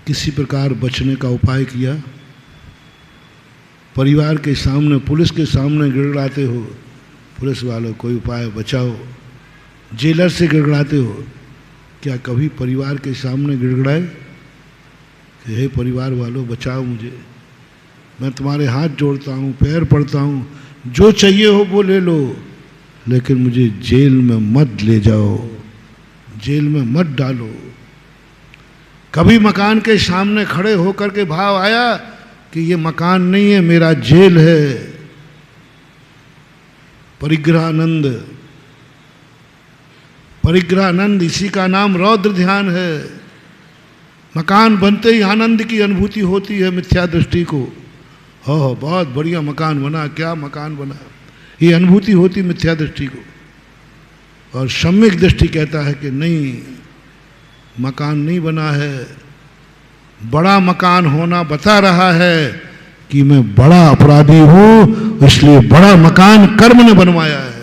किसी प्रकार बचने का उपाय किया? परिवार के सामने, पुलिस के सामने गिड़गिड़ाते हो, पुलिस वालों कोई उपाय बचाओ। जेलर से गिड़गिड़ाते हो, क्या कभी परिवार के सामने गिड़गिड़ाए कि हे परिवार वालों बचाओ मुझे, मैं तुम्हारे हाथ जोड़ता हूँ, पैर पड़ता हूँ, जो चाहिए हो वो ले लो, लेकिन मुझे जेल में मत ले जाओ, जेल में मत डालो? कभी मकान के सामने खड़े होकर के भाव आया कि ये मकान नहीं है, मेरा जेल है? परिग्रहानंद, परिग्रहानंद, इसी का नाम रौद्र ध्यान है। मकान बनते ही आनंद की अनुभूति होती है मिथ्या दृष्टि को। हो बहुत बढ़िया मकान बना, क्या मकान बना, ये अनुभूति होती मिथ्या दृष्टि को। और सम्यक दृष्टि कहता है कि नहीं, मकान नहीं बना है, बड़ा मकान होना बता रहा है कि मैं बड़ा अपराधी हूं, इसलिए बड़ा मकान कर्म ने बनवाया है।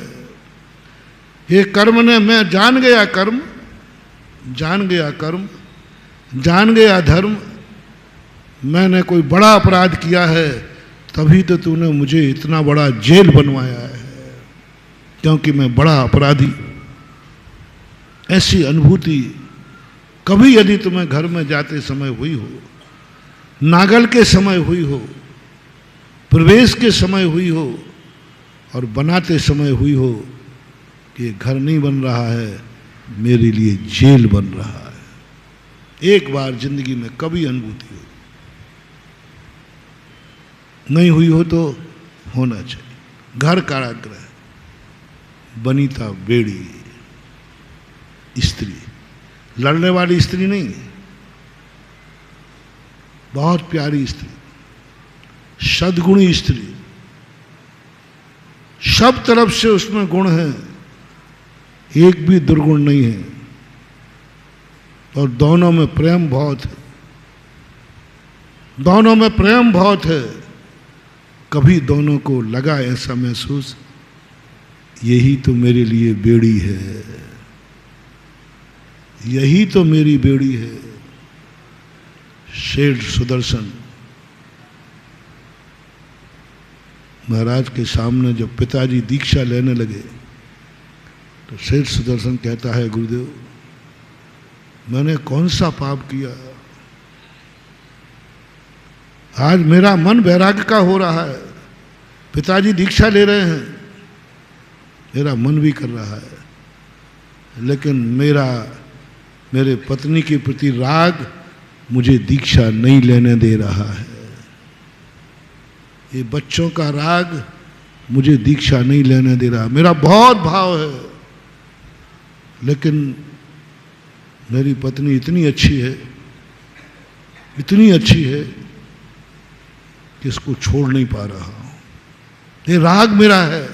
ये कर्म ने, मैं जान गया कर्म, जान गया कर्म, जान गया धर्म, मैंने कोई बड़ा अपराध किया है, तभी तो तूने मुझे इतना बड़ा जेल बनवाया है, क्योंकि मैं बड़ा अपराधी। ऐसी अनुभूति कभी यदि तुम्हें घर में जाते समय हुई हो, नागल के समय हुई हो, प्रवेश के समय हुई हो, और बनाते समय हुई हो कि घर नहीं बन रहा है, मेरे लिए जेल बन रहा है, एक बार जिंदगी में कभी अनुभूति हो? नहीं हुई हो तो होना चाहिए। घर कारागृह, बनीता बेड़ी, स्त्री, लड़ने वाली स्त्री नहीं, बहुत प्यारी स्त्री, सद्गुणी स्त्री, सब तरफ से उसमें गुण है, एक भी दुर्गुण नहीं है, और दोनों में प्रेम बहुत है, दोनों में प्रेम बहुत है। कभी दोनों को लगा ऐसा महसूस, यही तो मेरे लिए बेड़ी है, यही तो मेरी बेड़ी है। सेठ सुदर्शन महाराज के सामने जब पिताजी दीक्षा लेने लगे तो सेठ सुदर्शन कहता है, गुरुदेव मैंने कौन सा पाप किया, आज मेरा मन वैराग्य का हो रहा है, पिताजी दीक्षा ले रहे हैं, मेरा मन भी कर रहा है, लेकिन मेरे पत्नी के प्रति राग मुझे दीक्षा नहीं लेने दे रहा है, ये बच्चों का राग मुझे दीक्षा नहीं लेने दे रहा, मेरा बहुत भाव है, लेकिन मेरी पत्नी इतनी अच्छी है, इतनी अच्छी है कि इसको छोड़ नहीं पा रहा हूं, ये राग मेरा है।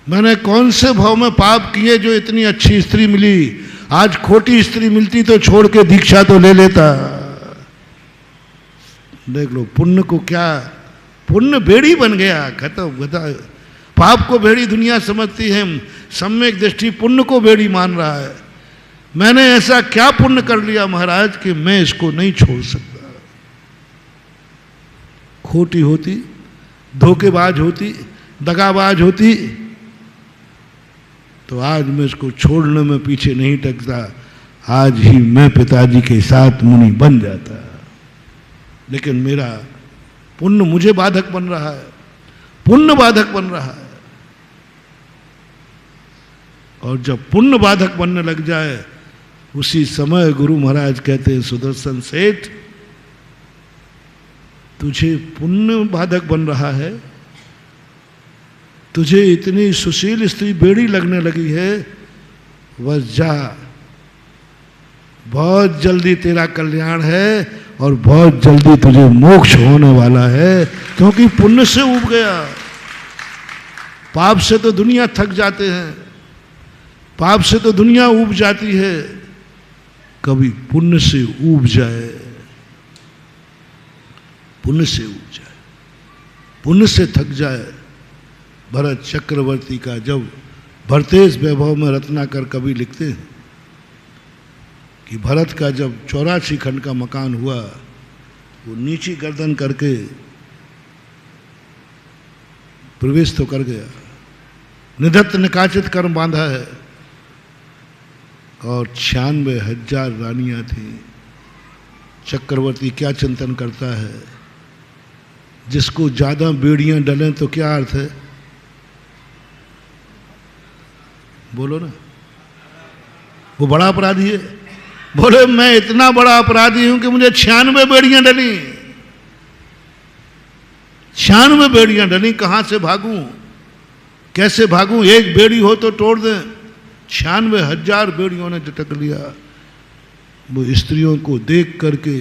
मैंने कौन से भाव में पाप किए जो इतनी अच्छी स्त्री मिली, आज खोटी स्त्री मिलती तो छोड़ के दीक्षा तो ले लेता। देख लो पुण्य को, क्या पुण्य बेड़ी बन गया, खत्म बता। पाप को बेड़ी दुनिया समझती है, सम्यक दृष्टि पुण्य को बेड़ी मान रहा है। मैंने ऐसा क्या पुण्य कर लिया महाराज कि मैं इसको नहीं छोड़ सकता। खोटी होती, धोखेबाज होती, दगाबाज होती तो आज मैं इसको छोड़ने में पीछे नहीं टकता, आज ही मैं पिताजी के साथ मुनि बन जाता। लेकिन मेरा पुण्य मुझे बाधक बन रहा है, पुण्य बाधक बन रहा है। और जब पुण्य बाधक बनने लग जाए उसी समय गुरु महाराज कहते हैं, सुदर्शन सेठ तुझे पुण्य बाधक बन रहा है, तुझे इतनी सुशील स्त्री बेड़ी लगने लगी है, बस जा बहुत जल्दी तेरा कल्याण है और बहुत जल्दी तुझे मोक्ष होने वाला है, क्योंकि पुण्य से उब गया। पाप से तो दुनिया थक जाते हैं, पाप से तो दुनिया उब जाती है, कभी पुण्य से उब जाए, पुण्य से उब जाए, पुण्य से थक जाए। भरत चक्रवर्ती का जब भरतेश वैभव में रत्नाकर कवि लिखते हैं कि भरत का जब 84 खंड का मकान हुआ, वो नीची गर्दन करके प्रवेश तो कर गया, निधत्त निकाचित कर्म बांधा है, और 96,000 रानियां थी। चक्रवर्ती क्या चिंतन करता है, जिसको ज्यादा बेड़ियां डलें तो क्या अर्थ है, बोलो ना, वो बड़ा अपराधी है। बोले मैं इतना बड़ा अपराधी हूं कि मुझे 96 बेड़ियां डली, 96 बेड़ियां डली, कहां से भागूं, कैसे भागूं, एक बेड़ी हो तो तोड़ दें, 96,000 बेड़ियों ने झटक लिया। वो स्त्रियों को देख करके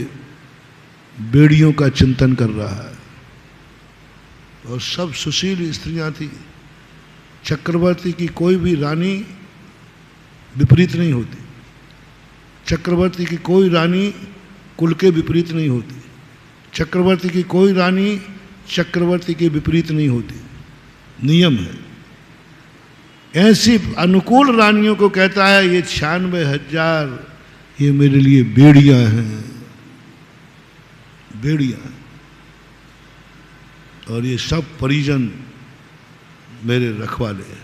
बेड़ियों का चिंतन कर रहा है, और सब सुशील स्त्रियां थी। चक्रवर्ती की कोई भी रानी विपरीत नहीं होती, चक्रवर्ती की कोई रानी कुल के विपरीत नहीं होती, चक्रवर्ती की कोई रानी चक्रवर्ती के विपरीत नहीं होती, नियम है। ऐसी अनुकूल रानियों को कहता है ये 96,000 ये मेरे लिए बेड़ियां हैं, बेड़ियां, और ये सब परिजन मेरे रखवाले हैं।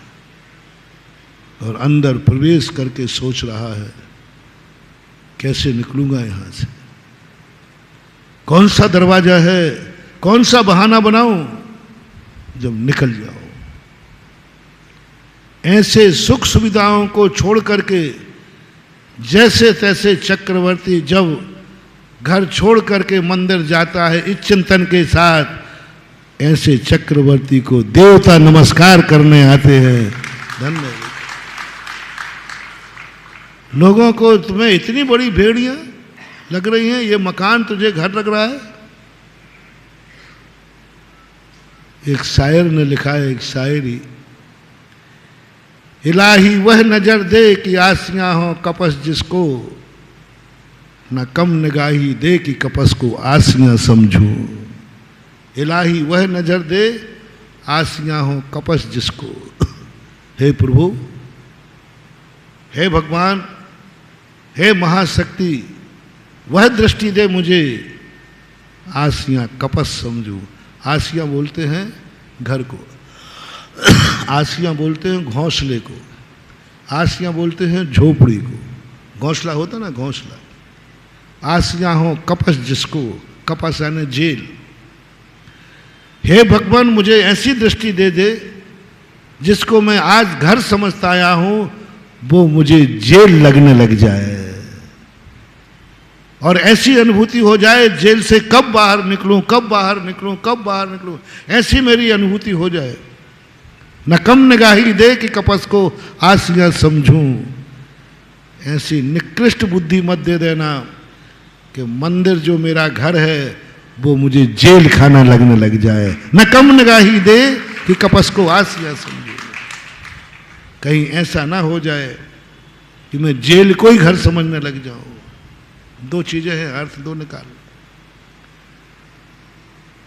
और अंदर प्रवेश करके सोच रहा है कैसे निकलूंगा यहां से, कौन सा दरवाजा है, कौन सा बहाना बनाऊं, जब निकल जाओ। ऐसे सुख सुविधाओं को छोड़ करके जैसे तैसे चक्रवर्ती जब घर छोड़ करके मंदिर जाता है इस चिंतन के साथ, ऐसे चक्रवर्ती को देवता नमस्कार करने आते हैं। धन्यवाद। लोगों को तुम्हें इतनी बड़ी भेड़ियां लग रही हैं, ये मकान तुझे घर लग रहा है। एक शायर ने लिखा है एक शायरी, इलाही वह नजर दे कि आसियां हो कपस जिसको, न कम निगाही दे कि कपस को आसियां समझूं। इलाही वह नजर दे आसियां हो कपस जिसको। हे प्रभु, हे भगवान, हे महाशक्ति, वह दृष्टि दे मुझे, आसियां कपस समझूं। आसियां बोलते हैं घर को, आसियां बोलते हैं घोंसले को, आसियां बोलते हैं झोपड़ी को। घोंसला होता ना, घोंसला। आसियां हो कपस जिसको, कपस यानी जेल। हे भगवान, मुझे ऐसी दृष्टि दे दे जिसको मैं आज घर समझता आया हूं, वो मुझे जेल लगने लग जाए, और ऐसी अनुभूति हो जाए जेल से कब बाहर निकलूं, कब बाहर निकलूं, कब बाहर निकलूं, ऐसी मेरी अनुभूति हो जाए। न कम निगाही दे कि कपस को आसियां समझूं। ऐसी निकृष्ट बुद्धि मत दे देना कि मंदिर जो मेरा घर है वो मुझे जेल खाना लगने लग जाए। न कम निगाही दे कि कपस को आसियां समझूं। कहीं ऐसा ना हो जाए कि मैं जेल को ही घर समझने लग जाऊं। दो चीजें हैं, अर्थ दो निकालो।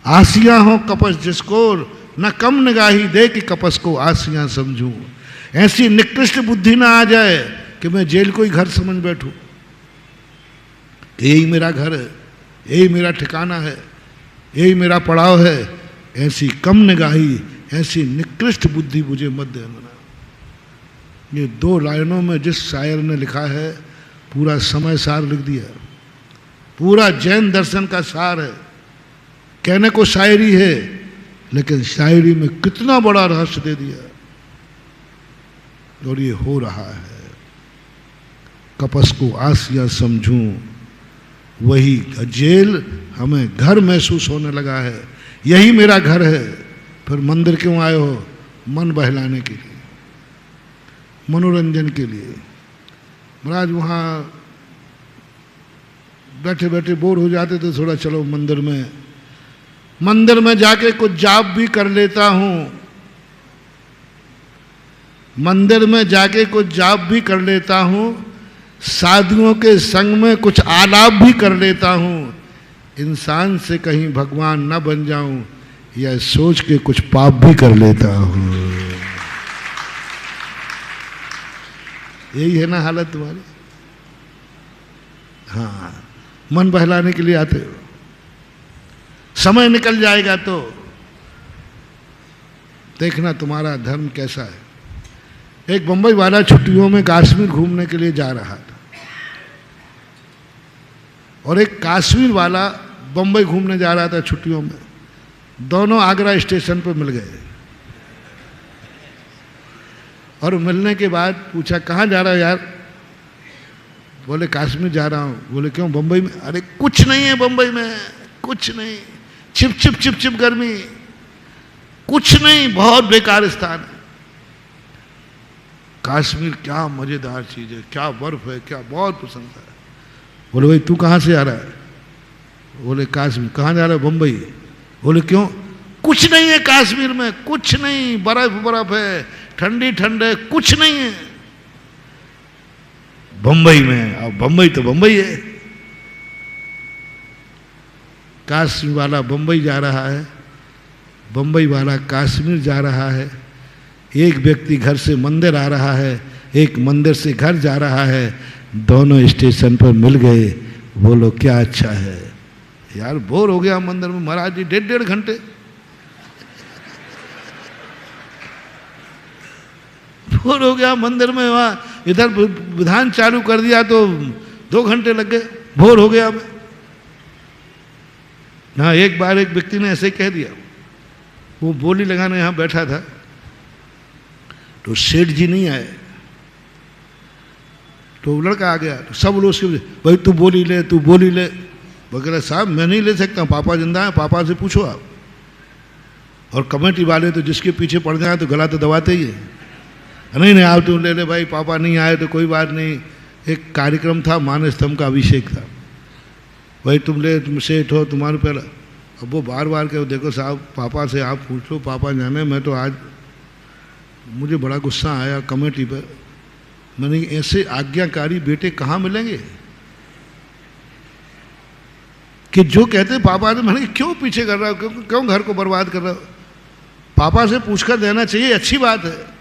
आसियां हो कपस जिसको, न कम निगाही दे कि कपस को आसियां समझूं। ऐसी निकृष्ट बुद्धि ना आ जाए कि मैं जेल को ही घर समझ बैठूं, यही मेरा घर है, यही मेरा ठिकाना है, यही मेरा पड़ाव है। ऐसी कम निगाही, ऐसी निकृष्ट बुद्धि मुझे मत देना। ये दो लाइनों में जिस शायर ने लिखा है पूरा समय सार लिख दिया, पूरा जैन दर्शन का सार है। कहने को शायरी है, लेकिन शायरी में कितना बड़ा रहस्य दे दिया। और ये हो रहा है। कपस को आसियां समझूं, वही जेल हमें घर महसूस होने लगा है। यही मेरा घर है। फिर मंदिर क्यों आए हो? मन बहलाने के लिए, मनोरंजन के लिए। महाराज वहाँ बैठे बैठे बोर हो जाते तो थोड़ा चलो मंदिर में जाके कुछ जाप भी कर लेता हूं, मंदिर में जाके कुछ जाप भी कर लेता हूं, साधुओं के संग में कुछ आलाप भी कर लेता हूं, इंसान से कहीं भगवान न बन जाऊं, यह सोच के कुछ पाप भी कर लेता हूं। यही है ना हालत तुम्हारी। हाँ, मन बहलाने के लिए आते हो, समय निकल जाएगा तो देखना तुम्हारा धर्म कैसा है। एक बंबई वाला छुट्टियों में कश्मीर घूमने के लिए जा रहा था और एक कश्मीर वाला बंबई घूमने जा रहा था छुट्टियों में। दोनों आगरा स्टेशन पर मिल गए और मिलने के बाद पूछा कहाँ जा रहा है यार? बोले कश्मीर जा रहा हूँ। बोले क्यों बंबई में? अरे कुछ नहीं है बंबई में, कुछ नहीं, छिप छिप छिप छिप गर्मी, कुछ नहीं, बहुत बेकार स्थान है। कश्मीर क्या मजेदार चीज है, क्या बर्फ है, क्या बहुत पसंद है। बोले भाई तू कहाँ से आ रहा है? बोले कश्मीर। कहाँ जा रहा है? बंबई। बोले क्यों? कुछ नहीं है कश्मीर में, कुछ नहीं, बर्फ बर्फ है, ठंडी ठंड है, कुछ नहीं है। बंबई में, अब बंबई तो बंबई है। कश्मीर वाला बंबई जा रहा है, बंबई वाला कश्मीर जा रहा है। एक व्यक्ति घर से मंदिर आ रहा है, एक मंदिर से घर जा रहा है, दोनों स्टेशन पर मिल गए। बोलो क्या अच्छा है यार। बोर हो गया मंदिर में महाराज जी, 1.5 घंटे बोर हो गया मंदिर में। वहाँ इधर विधान चालू कर दिया तो 2 घंटे लग गए, बोर हो गया मैं। हाँ, एक बार एक व्यक्ति ने ऐसे कह दिया, वो बोली लगाने यहाँ बैठा था तो सेठ जी नहीं आए, तो लड़का आ गया तो सब लोग उसके भाई तू बोली ले, तू बोली ले। वगैरह साहब मैं नहीं ले सकता, पापा जिंदा है, पापा से पूछो आप। और कमेटी वाले तो जिसके पीछे पड़ जाए तो गला तो दबाते ही है। नहीं नहीं आप तुम ले ले भाई, पापा नहीं आए तो कोई बात नहीं। एक कार्यक्रम था, मान स्तंभ का अभिषेक था, भाई तुम ले, तुम सेठ हो, तुम्हारे पहला। अब वो बार बार कहो देखो साहब पापा से आप पूछ लो, पापा जाने। मैं तो आज मुझे बड़ा गुस्सा आया कमेटी पर। मैंने ऐसे आज्ञाकारी बेटे कहाँ मिलेंगे कि जो कहते पापा से। मैंने क्यों पीछे कर रहा हो, क्यों घर को बर्बाद कर रहा हो? पापा से पूछकर देना चाहिए, अच्छी बात है।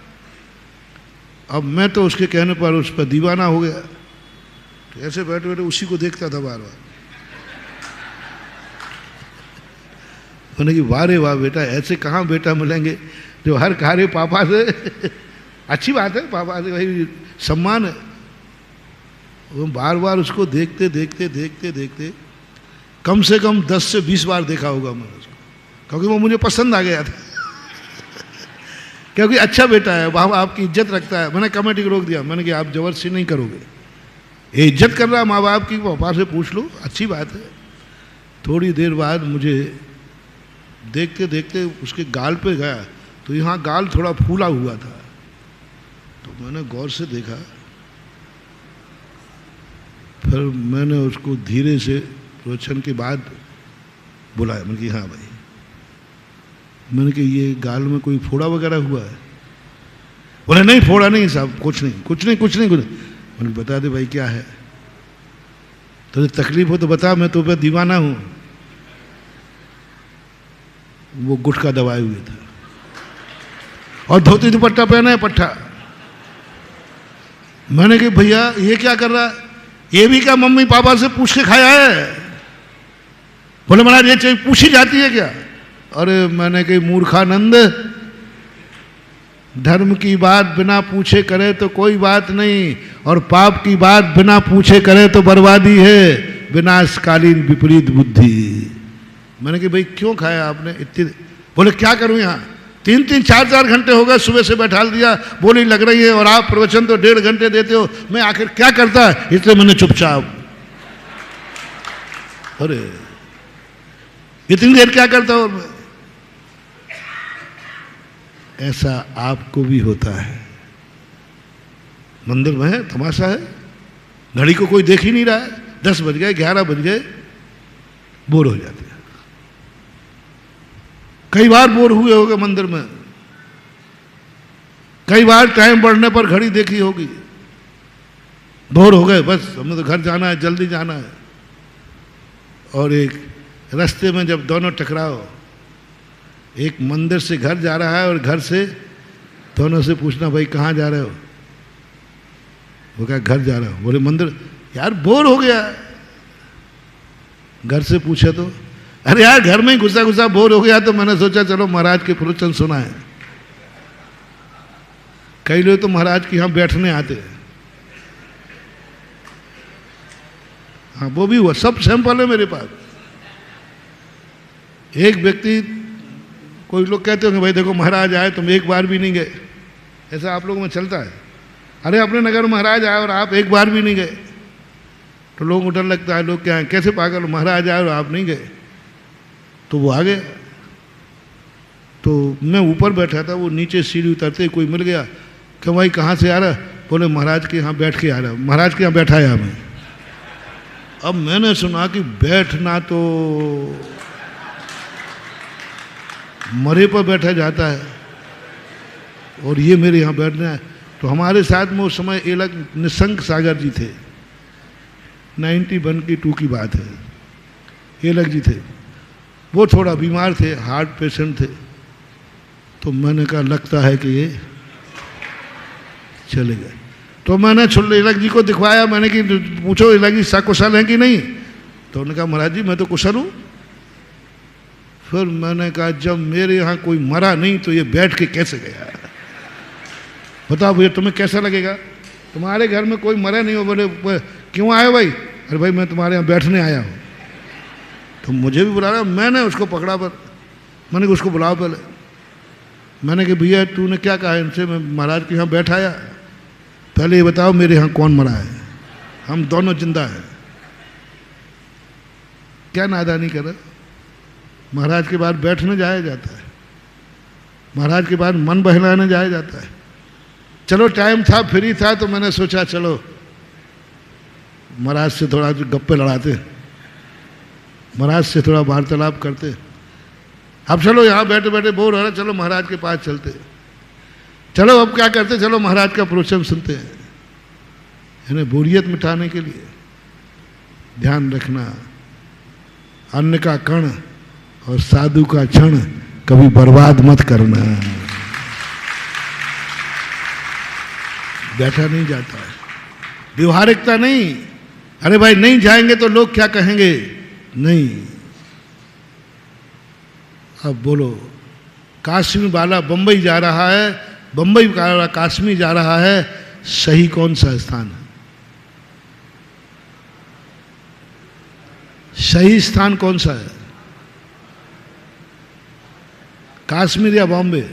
अब मैं तो उसके कहने पर उस पर दीवाना हो गया, तो ऐसे बैठे बैठे उसी को देखता था बार बार। मैंने कि वाह रे वाह बेटा, ऐसे कहाँ बेटा मिलेंगे जो हर कार्य पापा से अच्छी बात है, पापा से भाई सम्मान है। वो बार बार उसको देखते देखते देखते देखते कम से कम 10 से 20 बार देखा होगा मैंने उसको, क्योंकि वो मुझे पसंद आ गया था। क्योंकि अच्छा बेटा है, बाबा आपकी इज्जत रखता है। मैंने कमेटी को रोक दिया, मैंने कि आप जबरदस्ती नहीं करोगे, ये इज्जत कर रहा है माँ बाप की, पापा से पूछ लो, अच्छी बात है। थोड़ी देर बाद मुझे देखते देखते उसके गाल पे गया, तो यहाँ गाल थोड़ा फूला हुआ था, तो मैंने गौर से देखा। फिर मैंने उसको धीरे से प्रवचन के बाद बुलाया। मैंने कि हाँ भाई, मैंने कि ये गाल में कोई फोड़ा वगैरह हुआ है? बोले नहीं फोड़ा नहीं साहब, कुछ नहीं कुछ नहीं कुछ नहीं कुछ नहीं। मैंने बता दे भाई क्या है, तो तकलीफ हो तो बता, मैं तो पे दीवाना हूँ। वो गुटखा दबाए हुए था और धोती दुपट्टा पहना है पट्टा। मैंने कि भैया ये क्या कर रहा है? ये भी क्या मम्मी पापा से पूछ के खाया है? बोले महाराज ये चीज पूछी जाती है क्या? अरे मैंने कही मूर्खानंद, धर्म की बात बिना पूछे करे तो कोई बात नहीं, और पाप की बात बिना पूछे करे तो बर्बादी है, विनाशकालीन विपरीत बुद्धि। मैंने कहा भाई क्यों खाया आपने इतनी? बोले क्या करूं यहाँ, 3-3 4-4 घंटे हो गए, सुबह से बैठा दिया, बोली लग रही है और आप प्रवचन तो 1.5 घंटे देते हो, मैं आखिर क्या करता है? इसलिए मैंने चुपचाप। अरे इतनी देर क्या करता हूं मैं? ऐसा आपको भी होता है। मंदिर में है, तमाशा है, घड़ी को कोई देख ही नहीं रहा है, 10 बज गए, 11 बज गए, बोर हो जाते हैं। कई बार बोर हुए होगे मंदिर में, कई बार टाइम बढ़ने पर घड़ी देखी होगी, बोर हो गए, बस हमें तो घर जाना है, जल्दी जाना है। और एक रास्ते में जब दोनों टकराओ, एक मंदिर से घर जा रहा है और घर से दोनों से पूछना, भाई कहाँ जा रहे हो? वो कहा घर जा रहा हूँ। बोले मंदिर? यार बोर हो गया। घर से पूछे तो, अरे यार घर में ही घुसा घुसा बोर हो गया, तो मैंने सोचा चलो महाराज के प्रवचन सुना है। कई लोग तो महाराज के यहाँ बैठने आते हैं। हाँ वो भी हुआ, सब सैंपल है मेरे पास। एक व्यक्ति, कोई लोग कहते होंगे भाई देखो महाराज आए, तुम एक बार भी नहीं गए, ऐसा आप लोगों में चलता है। अरे अपने नगर में महाराज आए और आप एक बार भी नहीं गए, तो लोगों को डर लगता है, लोग क्या है कैसे पागल, महाराज आए और आप नहीं गए। तो वो आ गया। तो मैं ऊपर बैठा था, वो नीचे सीढ़ी उतरते कोई मिल गया, कि भाई कहाँ से आ रहा? बोले महाराज के यहाँ बैठ के आ रहा। महाराज के यहाँ बैठा है हमें। अब मैंने सुना कि बैठना तो मरे पर बैठा जाता है, और ये मेरे यहाँ बैठना है। तो हमारे साथ में उस समय एक निशंक सागर जी थे, 91 की बात है, एलक जी थे। वो थोड़ा बीमार थे, हार्ट पेशेंट थे। तो मैंने कहा लगता है कि ये चले गए। तो मैंने एलक जी को दिखवाया, मैंने कि पूछो एलक जी सकुशल हैं कि नहीं? तो उन्होंने कहा महाराज जी मैं तो कुशल हूँ। फिर मैंने कहा जब मेरे यहाँ कोई मरा नहीं तो ये बैठ के कैसे गया? बताओ भैया तुम्हें कैसा लगेगा? तुम्हारे घर में कोई मरा नहीं हो, बोले क्यों आए भाई? अरे भाई मैं तुम्हारे यहाँ बैठने आया हूँ। तो मुझे भी बुला रहा, मैंने उसको पकड़ा, पर मैंने उसको बुलाओ पहले। मैंने कहा भैया तूने क्या कहा इनसे? मैं महाराज के यहाँ बैठा आया, पहले ये बताओ मेरे यहाँ कौन मरा है? हम दोनों जिंदा हैं। क्या नादानी कर रहे? महाराज के बाद बैठने जाया जाता है, महाराज के बाद मन बहलाने जाया जाता है। चलो टाइम था, फ्री था, तो मैंने सोचा चलो महाराज से थोड़ा गप्पे लड़ाते, महाराज से थोड़ा वार्तालाप करते। अब चलो यहाँ बैठे बैठे बोर हो रहा, चलो महाराज के पास चलते। चलो अब क्या करते, चलो महाराज का प्रवचन सुनते हैं। यानी बोरियत मिटाने के लिए ध्यान रखना, अन्न का कण और साधु का क्षण कभी बर्बाद मत करना। बैठा नहीं जाता है, व्यवहारिकता नहीं। अरे भाई नहीं जाएंगे तो लोग क्या कहेंगे? नहीं। अब बोलो, काश्मीर वाला बंबई जा रहा है, बंबई वाला काश्मीर जा रहा है, सही कौन सा स्थान है? सही स्थान कौन सा है? काश्मीर या बॉम्बे?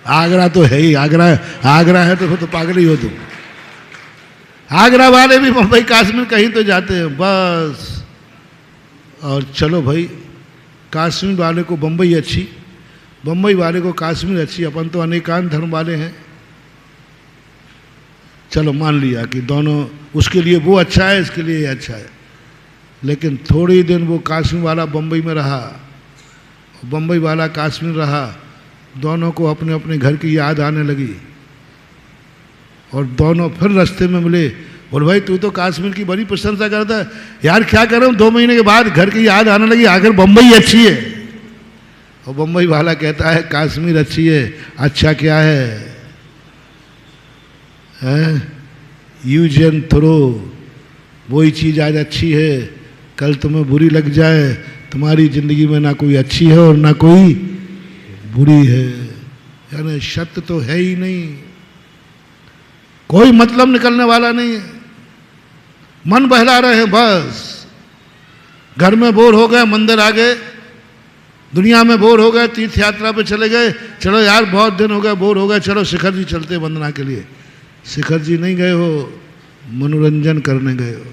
आगरा तो है ही, आगरा है तो फिर तो पागल ही हो तुम। आगरा वाले भी बंबई काश्मीर कहीं तो जाते हैं बस। और चलो भाई, काश्मीर वाले को बंबई अच्छी, बंबई वाले को काश्मीर अच्छी, अपन तो अनेकांत धर्म वाले हैं। चलो मान लिया कि दोनों, उसके लिए वो अच्छा है, इसके लिए ये अच्छा है। लेकिन थोड़ी दिन वो काश्मीर वाला बंबई में रहा, बंबई वाला काश्मीर रहा, दोनों को अपने अपने घर की याद आने लगी। और दोनों फिर रास्ते में मिले, बोल भाई तू तो काश्मीर की बड़ी प्रशंसा करता है, यार क्या करूं, 2 महीने के बाद घर की याद आने लगी, आखिर बंबई अच्छी है। और बंबई वाला कहता है काश्मीर अच्छी है। अच्छा क्या है? यूज एंड थ्रो, वही चीज़ आज अच्छी है, कल तुम्हें बुरी लग जाए। तुम्हारी जिंदगी में ना कोई अच्छी है और ना कोई बुरी है। यानी सत्य तो है ही नहीं, कोई मतलब निकलने वाला नहीं है। मन बहला रहे हैं बस। घर में बोर हो गए, मंदिर आ गए, दुनिया में बोर हो गए, तीर्थ यात्रा पे चले गए, चलो यार बहुत दिन हो गए, बोर हो गए, चलो शिखर जी चलते वंदना के लिए। शिखर जी नहीं गए हो, मनोरंजन करने गए हो,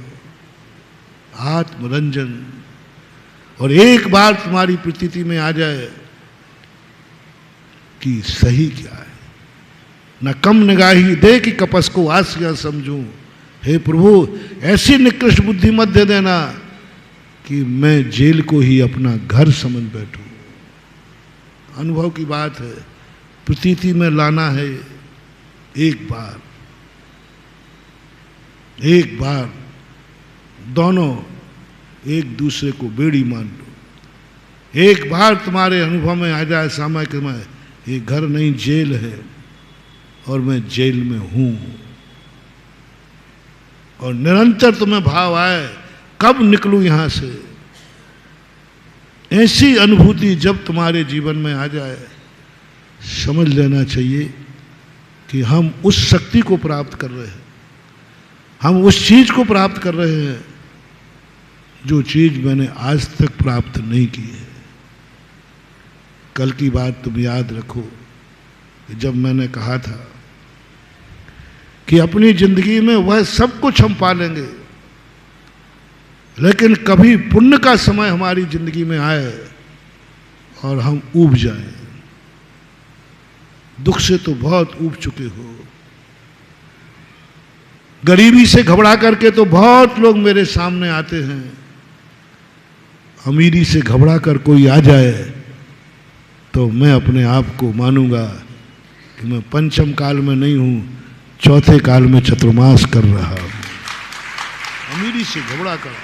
आत्मरंजन। और एक बार तुम्हारी प्रतीति में आ जाए कि सही क्या है, न कम निगाही दे कि कपस को आसिया समझूं, हे प्रभु ऐसी निकृष्ट बुद्धि मत दे देना कि मैं जेल को ही अपना घर समझ बैठूं। अनुभव की बात है, प्रतीति में लाना है। एक बार दोनों एक दूसरे को बेड़ी मान लो। एक बार तुम्हारे अनुभव में आ जाए सामय कि मैं ये घर नहीं जेल है और मैं जेल में हूं, और निरंतर तुम्हें भाव आए कब निकलूं यहां से। ऐसी अनुभूति जब तुम्हारे जीवन में आ जाए, समझ लेना चाहिए कि हम उस शक्ति को प्राप्त कर रहे हैं, हम उस चीज को प्राप्त कर रहे हैं जो चीज मैंने आज तक प्राप्त नहीं की है। कल की बात तुम याद रखो कि जब मैंने कहा था कि अपनी जिंदगी में वह सब कुछ हम पालेंगे, लेकिन कभी पुण्य का समय हमारी जिंदगी में आए और हम ऊब जाएं। दुख से तो बहुत ऊब चुके हो, गरीबी से घबरा करके तो बहुत लोग मेरे सामने आते हैं। अमीरी से घबरा कर कोई आ जाए तो मैं अपने आप को मानूंगा कि मैं पंचम काल में नहीं हूं, चौथे काल में चतुर्मास कर रहा हूं। अमीरी से घबरा कर,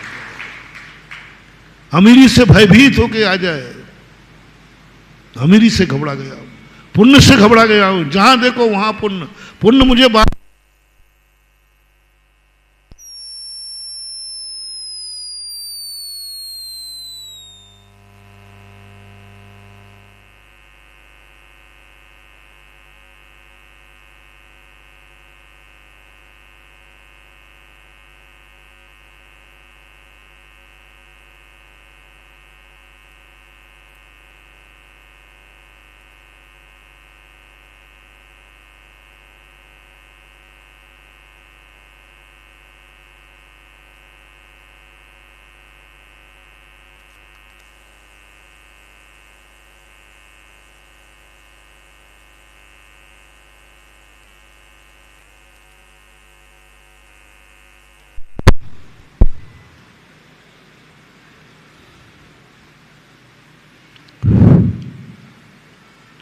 अमीरी से भयभीत होके आ जाए, अमीरी से घबरा गया, पुण्य से घबरा गया हूं, जहां देखो वहां पुण्य, पुण्य मुझे बात।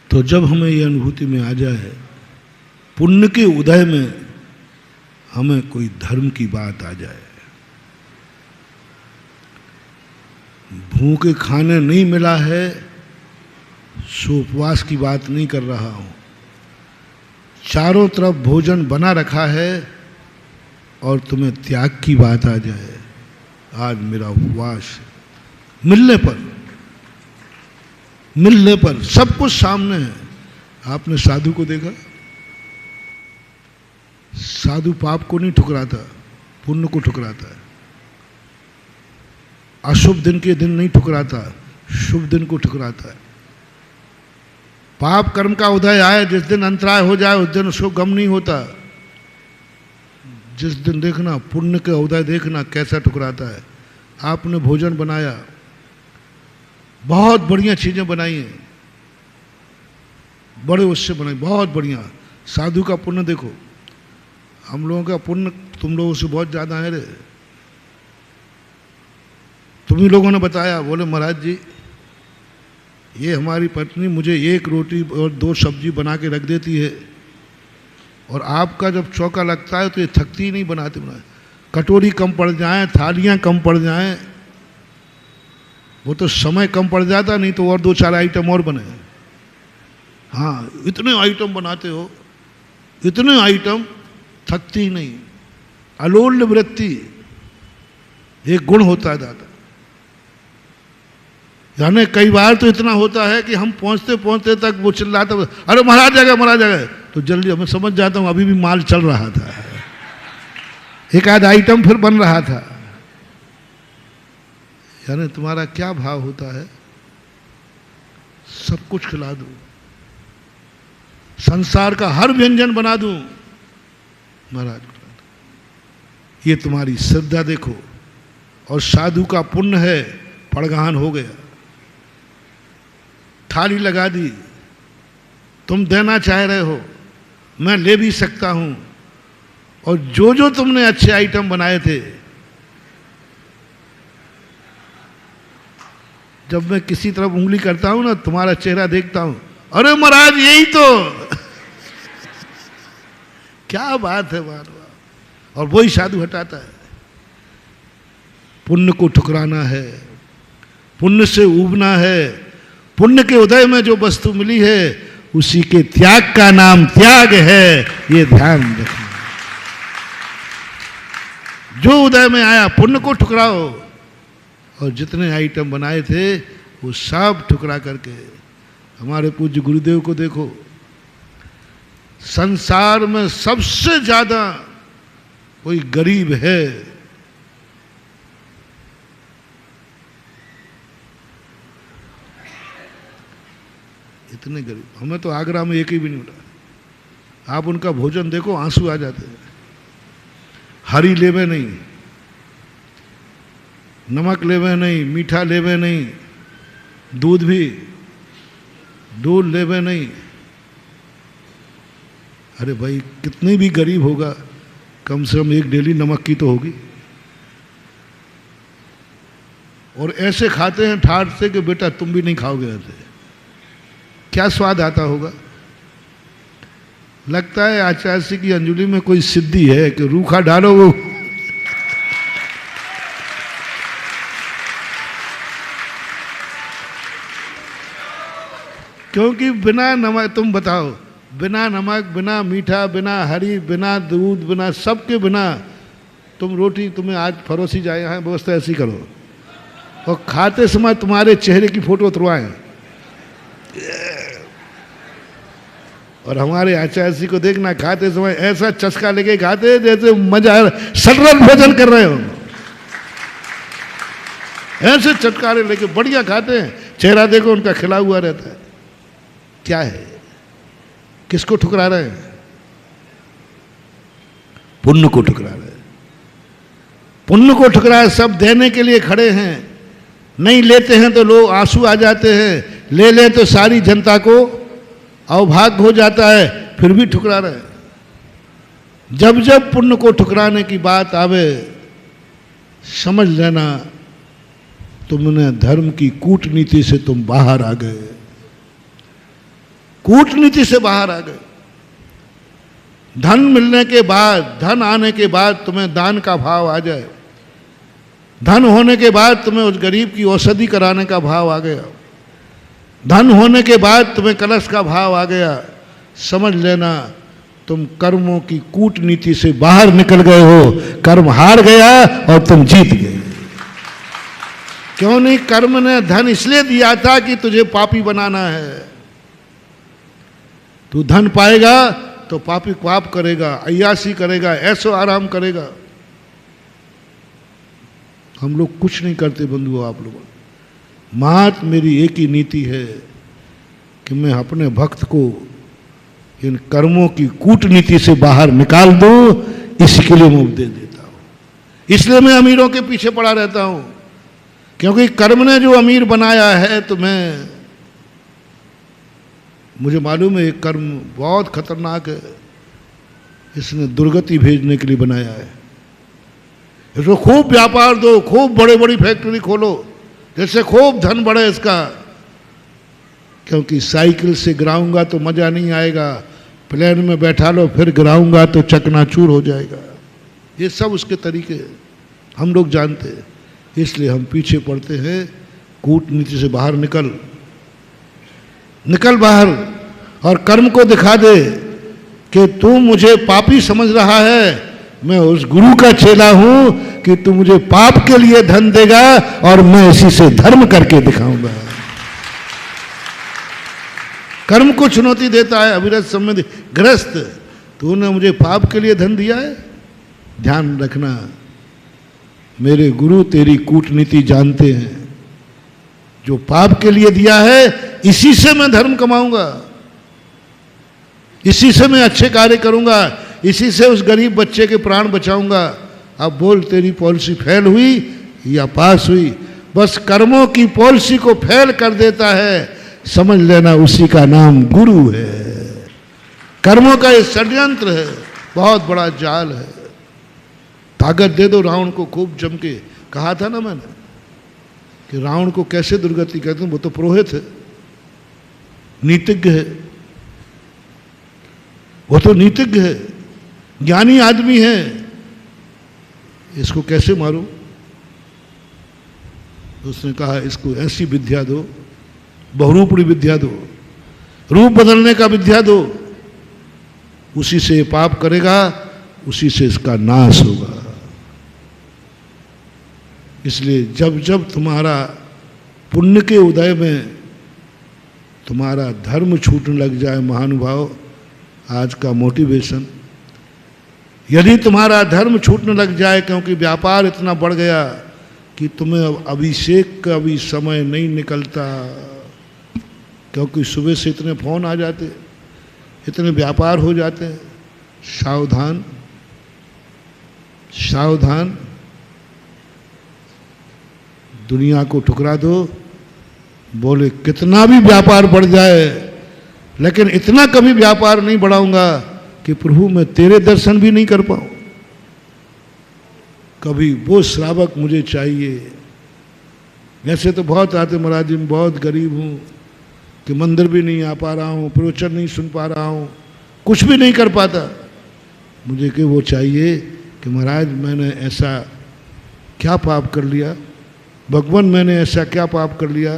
तो जब हमें ये अनुभूति में आ जाए, पुण्य के उदय में हमें कोई धर्म की बात आ जाए, भूखे खाने नहीं मिला है सो उपवास की बात नहीं कर रहा हूं, चारों तरफ भोजन बना रखा है और तुम्हें त्याग की बात आ जाए, आज मेरा उपवास मिलने पर सब कुछ सामने है। आपने साधु को देखा, साधु पाप को नहीं ठुकराता, पुण्य को ठुकराता है। अशुभ दिन के दिन नहीं ठुकराता, शुभ दिन को ठुकराता है। पाप कर्म का उदय आए, जिस दिन अंतराय हो जाए उस दिन उसको गम नहीं होता। जिस दिन देखना पुण्य का उदय देखना कैसा ठुकराता है। आपने भोजन बनाया, बहुत बढ़िया चीजें बनाई हैं, बड़े उससे बनाई, बहुत बढ़िया। साधु का पुण्य देखो, हम लोगों का पुण्य तुम लोगों से बहुत ज्यादा है रे। तुम ही लोगों ने बताया, बोले महाराज जी ये हमारी पत्नी मुझे एक रोटी और 2 सब्जी बना के रख देती है, और आपका जब चौका लगता है तो ये थकती ही नहीं बनाते बनाए। कटोरी कम पड़ जाए, थालियां कम पड़ जाएं, वो तो समय कम पड़ जाता, नहीं तो और 2-4 आइटम और बने। हाँ, इतने आइटम बनाते हो, इतने आइटम, थकती ही नहीं। अलोल वृत्ति एक गुण होता है दादा। यानी कई बार तो इतना होता है कि हम पहुंचते पहुंचते तक वो चिल्लाता, अरे महाराज आ गए, तो जल्दी मैं समझ जाता हूं अभी भी माल चल रहा था, एक आध आइटम फिर बन रहा था। यानी तुम्हारा क्या भाव होता है, सब कुछ खिला दूं, संसार का हर व्यंजन बना दूं, महाराज ये तुम्हारी श्रद्धा देखो। और साधु का पुण्य है, पड़गान हो गया, थाली लगा दी, तुम देना चाह रहे हो, मैं ले भी सकता हूं, और जो जो तुमने अच्छे आइटम बनाए थे, जब मैं किसी तरफ उंगली करता हूं ना, तुम्हारा चेहरा देखता हूं, अरे महाराज यही तो क्या बात है, बार बार। और वही साधु हटाता है। पुण्य को ठुकराना है, पुण्य से उबना है, पुण्य के उदय में जो वस्तु मिली है उसी के त्याग का नाम त्याग है, ये ध्यान रखना। जो उदय में आया पुण्य को ठुकराओ, और जितने आइटम बनाए थे वो सब ठुकरा करके। हमारे पूज्य गुरुदेव को देखो, संसार में सबसे ज्यादा कोई गरीब है, इतने गरीब, हमें तो आगरा में एक ही भी नहीं उठा। आप उनका भोजन देखो, आंसू आ जाते हैं। हरी लेवे नहीं, नमक लेवे नहीं, मीठा लेवे नहीं, दूध लेवे नहीं। अरे भाई कितने भी गरीब होगा, कम से कम एक डेली नमक की तो होगी। और ऐसे खाते हैं ठाठ से कि बेटा तुम भी नहीं खाओगे ऐसे। क्या स्वाद आता होगा। लगता है आचार्य की अंजलि में कोई सिद्धि है कि रूखा डालो वो क्योंकि बिना नमक, तुम बताओ, बिना नमक, बिना मीठा, बिना हरी, बिना दूध, बिना सबके बिना तुम रोटी तुम्हें आज परोसी जाए, यहाँ व्यवस्था ऐसी करो, और खाते समय तुम्हारे चेहरे की फोटो उतरवाएं। और हमारे आचार्य जी को देखना, खाते समय ऐसा चस्का लेके खाते जैसे मजा सरल भोजन कर रहे हो, ऐसे चटकारे लेके बढ़िया खाते हैं। चेहरा देखो उनका खिला हुआ रहता है। क्या है, किसको ठुकरा रहे हैं? पुण्य को ठुकरा रहे हैं। पुण्य को ठुकरा, सब देने के लिए खड़े हैं, नहीं लेते हैं तो लोग आंसू आ जाते हैं, ले लें तो सारी जनता को अवभाग्य हो जाता है, फिर भी ठुकरा रहे। जब जब पुण्य को ठुकराने की बात आवे, समझ लेना तुमने धर्म की कूटनीति से तुम बाहर आ गए, कूटनीति से बाहर आ गए। धन मिलने के बाद, धन आने के बाद तुम्हें दान का भाव आ जाए, धन होने के बाद तुम्हें उस गरीब की औषधि कराने का भाव आ गया, धन होने के बाद तुम्हें कलश का भाव आ गया, समझ लेना तुम कर्मों की कूटनीति से बाहर निकल गए हो। कर्म हार गया और तुम जीत गए। क्यों नहीं? कर्म ने धन इसलिए दिया था कि तुझे पापी बनाना है। तू धन पाएगा तो पापी पाप करेगा, अय्यासी करेगा, ऐसो आराम करेगा। हम लोग कुछ नहीं करते बंधुओं, आप लोगों। मात मेरी एक ही नीति है कि मैं अपने भक्त को इन कर्मों की कूटनीति से बाहर निकाल दूं, इसके लिए मैं उपदेश देता हूं। इसलिए मैं अमीरों के पीछे पड़ा रहता हूं, क्योंकि कर्म ने जो अमीर बनाया है तो मुझे मालूम है ये कर्म बहुत खतरनाक है। इसने दुर्गति भेजने के लिए बनाया है। इसको खूब व्यापार दो, खूब बड़े बड़ी फैक्ट्री खोलो, जैसे खूब धन बढ़े इसका। क्योंकि साइकिल से गिराऊंगा तो मजा नहीं आएगा, प्लेन में बैठा लो फिर गिराऊंगा तो चकनाचूर हो जाएगा। ये सब उसके तरीके हम लोग जानते हैं, इसलिए हम पीछे पड़ते हैं। कूटनीति से बाहर निकल बाहर, और कर्म को दिखा दे कि तू मुझे पापी समझ रहा है, मैं उस गुरु का चेला हूं कि तू मुझे पाप के लिए धन देगा और मैं इसी से धर्म करके दिखाऊंगा। कर्म को चुनौती देता है अविरत संबंधी ग्रस्त, तूने मुझे पाप के लिए धन दिया है। ध्यान रखना, मेरे गुरु तेरी कूटनीति जानते हैं। जो पाप के लिए दिया है इसी से मैं धर्म कमाऊंगा, इसी से मैं अच्छे कार्य करूंगा, इसी से उस गरीब बच्चे के प्राण बचाऊंगा। अब बोल, तेरी पॉलिसी फेल हुई या पास हुई? बस कर्मों की पॉलिसी को फेल कर देता है, समझ लेना उसी का नाम गुरु है। कर्मों का ये षड्यंत्र है, बहुत बड़ा जाल है। ताकत दे दो रावण को खूब जम के। कहा था ना मैंने कि रावण को कैसे दुर्गति कहते हैं, वो तो पुरोहित है, नीतिज्ञ है, वो तो नीतिज्ञ है, ज्ञानी आदमी है, इसको कैसे मारूं? तो उसने कहा इसको ऐसी विद्या दो, बहुरूपणी विद्या दो, रूप बदलने का विद्या दो, उसी से पाप करेगा, उसी से इसका नाश होगा। इसलिए जब जब तुम्हारा पुण्य के उदय में तुम्हारा धर्म छूटने लग जाए महानुभाव, आज का मोटिवेशन, यदि तुम्हारा धर्म छूटने लग जाए क्योंकि व्यापार इतना बढ़ गया कि तुम्हें अब अभिषेक का भी समय नहीं निकलता, क्योंकि सुबह से इतने फोन आ जाते, इतने व्यापार हो जाते हैं, सावधान सावधान, दुनिया को ठुकरा दो। बोले कितना भी व्यापार बढ़ जाए लेकिन इतना कभी व्यापार नहीं बढ़ाऊंगा कि प्रभु मैं तेरे दर्शन भी नहीं कर पाऊं। कभी वो श्रावक मुझे चाहिए। वैसे तो बहुत आते महाराज जी, मैं बहुत गरीब हूं कि मंदिर भी नहीं आ पा रहा हूं, प्रवचन नहीं सुन पा रहा हूं, कुछ भी नहीं कर पाता। मुझे कि वो चाहिए कि महाराज मैंने ऐसा क्या पाप कर लिया, भगवान मैंने ऐसा क्या पाप कर लिया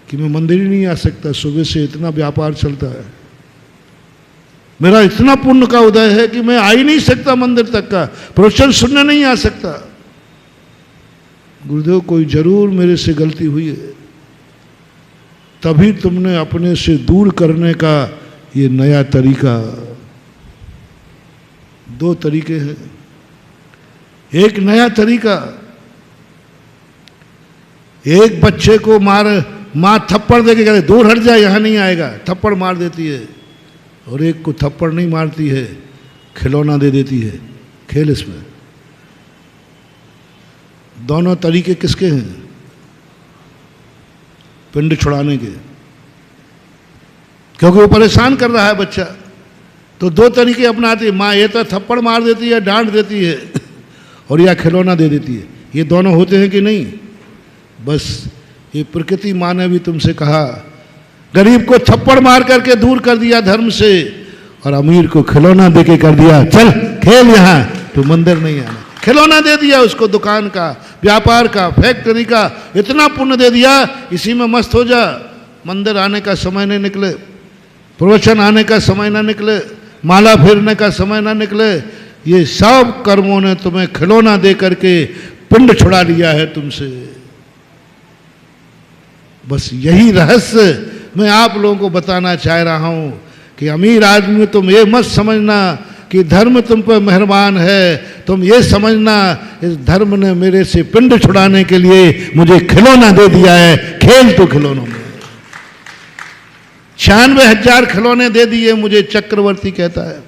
कि मैं मंदिर ही नहीं आ सकता, सुबह से इतना व्यापार चलता है, मेरा इतना पुण्य का उदय है कि मैं आ ही नहीं सकता मंदिर तक का, प्रवचन सुनने नहीं आ सकता। गुरुदेव कोई जरूर मेरे से गलती हुई है, तभी तुमने अपने से दूर करने का ये नया तरीका। दो तरीके हैं। एक नया तरीका, एक बच्चे को माँ थप्पड़ देके कहते दूर हट जाए, यहां नहीं आएगा, थप्पड़ मार देती है, और एक को थप्पड़ नहीं मारती है, खिलौना दे देती है, खेल इसमें। दोनों तरीके किसके हैं? पिंड छुड़ाने के, क्योंकि वो परेशान कर रहा है बच्चा। तो दो तरीके अपनाती है, माँ ये तो थप्पड़ मार देती है, डांट देती है, और या खिलौना दे देती है। ये दोनों होते हैं कि नहीं? बस ये प्रकृति माँ ने भी तुमसे कहा, गरीब को थप्पड़ मार करके दूर कर दिया धर्म से, और अमीर को खिलौना देके कर दिया, चल खेल यहाँ, तो मंदिर नहीं आना। खिलौना दे दिया उसको, दुकान का, व्यापार का, फैक्ट्री का, इतना पुण्य दे दिया, इसी में मस्त हो जा। मंदिर आने का समय नहीं निकले, प्रवचन आने का समय ना निकले, माला फेरने का समय ना निकले, ये सब कर्मों ने तुम्हें खिलौना दे करके पिंड छुड़ा लिया है तुमसे। बस यही रहस्य मैं आप लोगों को बताना चाह रहा हूं कि अमीर आदमी तुम ये मत समझना कि धर्म तुम पर मेहरबान है, तुम ये समझना इस धर्म ने मेरे से पिंड छुड़ाने के लिए मुझे खिलौना दे दिया है, खेल तो खिलौनों में। 96,000 खिलौने दे दिए मुझे, चक्रवर्ती कहता है,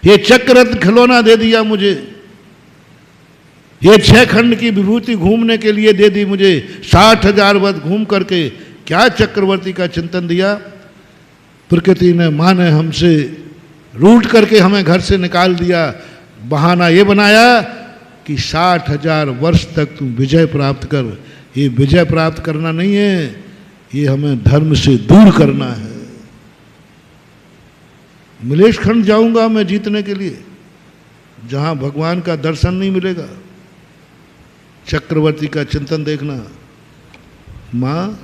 ये चक्ररत्न खिलौना दे दिया मुझे, ये 6 खंड की विभूति घूमने के लिए दे दी मुझे, 60,000 वर्ष घूम करके क्या चक्रवर्ती का चिंतन दिया? प्रकृति ने, माँ ने हमसे रूठ करके हमें घर से निकाल दिया, बहाना ये बनाया कि 60,000 वर्ष तक तुम विजय प्राप्त कर। ये विजय प्राप्त करना नहीं है, ये हमें धर्म से दूर करना है। मिलेश खंड जाऊंगा मैं जीतने के लिए, जहां भगवान का दर्शन नहीं मिलेगा। चक्रवर्ती का चिंतन देखना, माँ